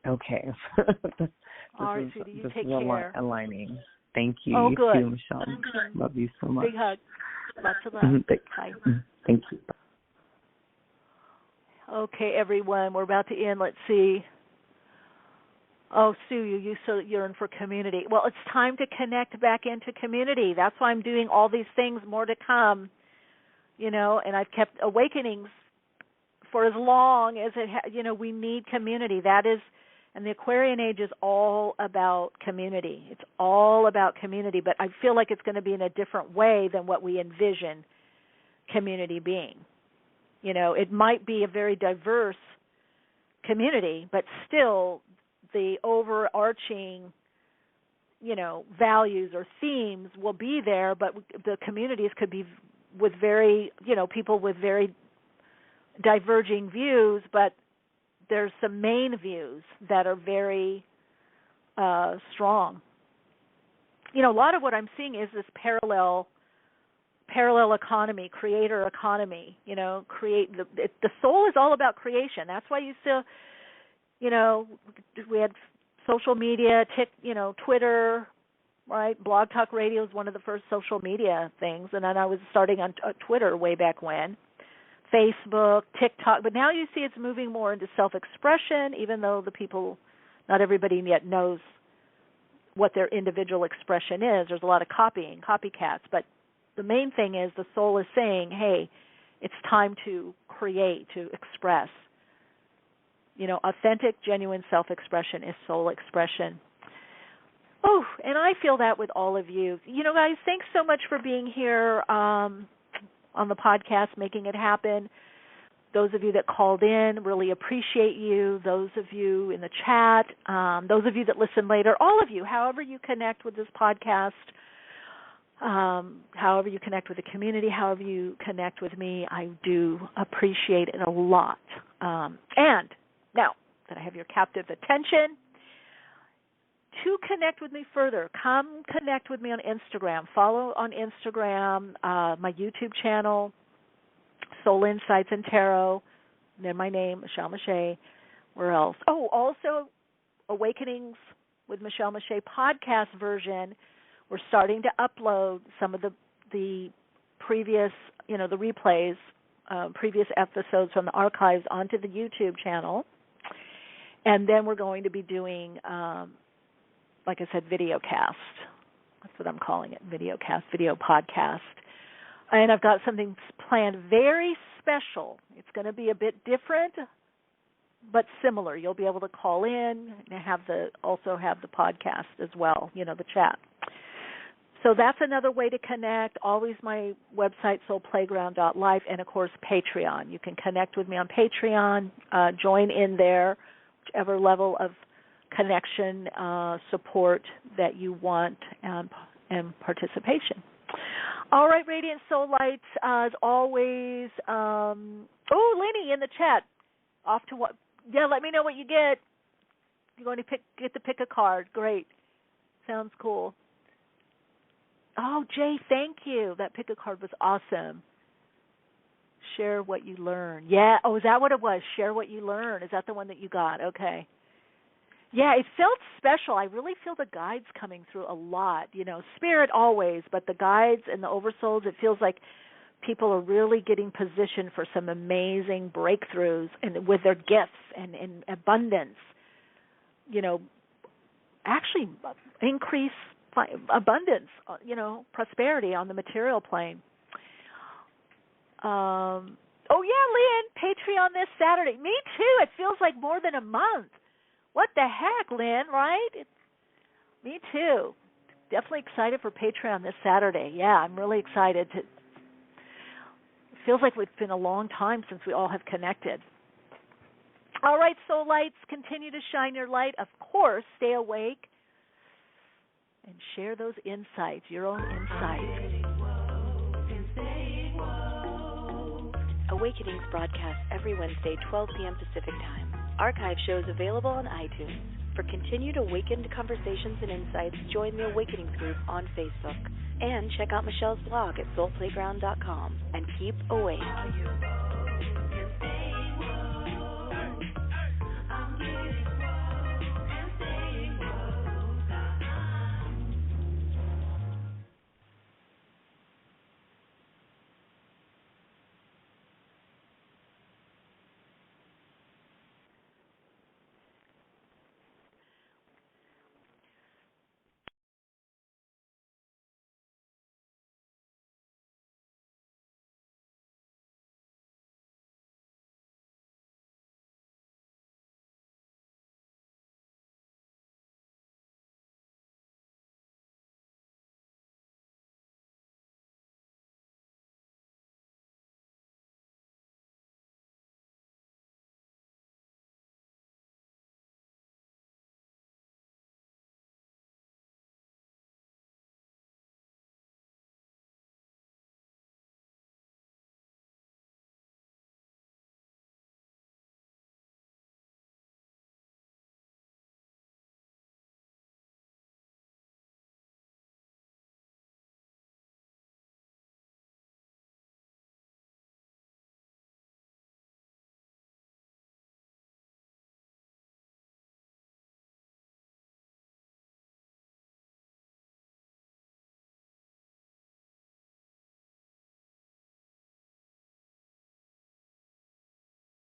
Okay. All right, sweetie, you take care. Aligning. Thank you. Oh, good. You too, Michele. Love you so much. Big hug. Lots of love. Bye. Thank you. Okay, everyone, we're about to end. Let's see. Oh, Sue, you're in for community. Well, it's time to connect back into community. That's why I'm doing all these things, more to come, and I've kept awakenings for as long as we need community. And the Aquarian Age is all about community. It's all about community, but I feel like it's going to be in a different way than what we envision community being. It might be a very diverse community, but still the overarching, values or themes will be there, but the communities could be with very, people with very diverging views, but there's some main views that are very strong. A lot of what I'm seeing is this parallel parallel economy, creator economy. Create the soul is all about creation. That's why you still, we had social media, Twitter, right? Blog Talk Radio is one of the first social media things, and then I was starting on Twitter way back when. Facebook, TikTok, but now you see it's moving more into self-expression, even though not everybody yet knows what their individual expression is. There's a lot of copycats, but the main thing is the soul is saying, hey, it's time to create, to express. Authentic, genuine self-expression is soul expression. Oh, and I feel that with all of you. Guys, thanks so much for being here on the podcast, making it happen. Those of you that called in, really appreciate you. Those of you in the chat, those of you that listen later, all of you, however you connect with this podcast, however you connect with the community, however you connect with me, I do appreciate it a lot. And now that I have your captive attention, to connect with me further, come connect with me on Instagram. Follow on Instagram, my YouTube channel, Soul Insights and Tarot, and then my name, Michele Meiche. Where else? Oh, also Awakenings with Michele Meiche podcast version. We're starting to upload some of the previous, the replays, previous episodes from the archives onto the YouTube channel. And then we're going to be doing, like I said, video cast. That's what I'm calling it, video cast, video podcast. And I've got something planned very special. It's going to be a bit different, but similar. You'll be able to call in and also have the podcast as well, the chat. So that's another way to connect. Always my website, soulplayground.life, and, of course, Patreon. You can connect with me on Patreon, join in there, whichever level of connection, support that you want, and participation. All right, Radiant Soul Lights, as always. Lenny in the chat. Off to what? Yeah, let me know what you get. You're going to get to pick a card. Great. Sounds cool. Oh, Jay, thank you. That pick a card was awesome. Share what you learn. Yeah. Oh, is that what it was? Share what you learn. Is that the one that you got? Okay. Yeah, it felt special. I really feel the guides coming through a lot. Spirit always, but the guides and the oversouls, it feels like people are really getting positioned for some amazing breakthroughs and with their gifts and abundance. Actually increase abundance, prosperity on the material plane. Oh, yeah, Lynn, Patreon this Saturday. Me too. It feels like more than a month. What the heck, Lynn, right? Me too. Definitely excited for Patreon this Saturday. Yeah, I'm really excited. It feels like it's been a long time since we all have connected. All right, Soul Lights, continue to shine your light. Of course, stay awake and share those insights, your own insights. Awakenings broadcast every Wednesday, 12 p.m. Pacific Time. Archive shows available on iTunes. For continued awakened conversations and insights, join the Awakenings group on Facebook. And check out Michele's blog at soulplayground.com. And keep awake.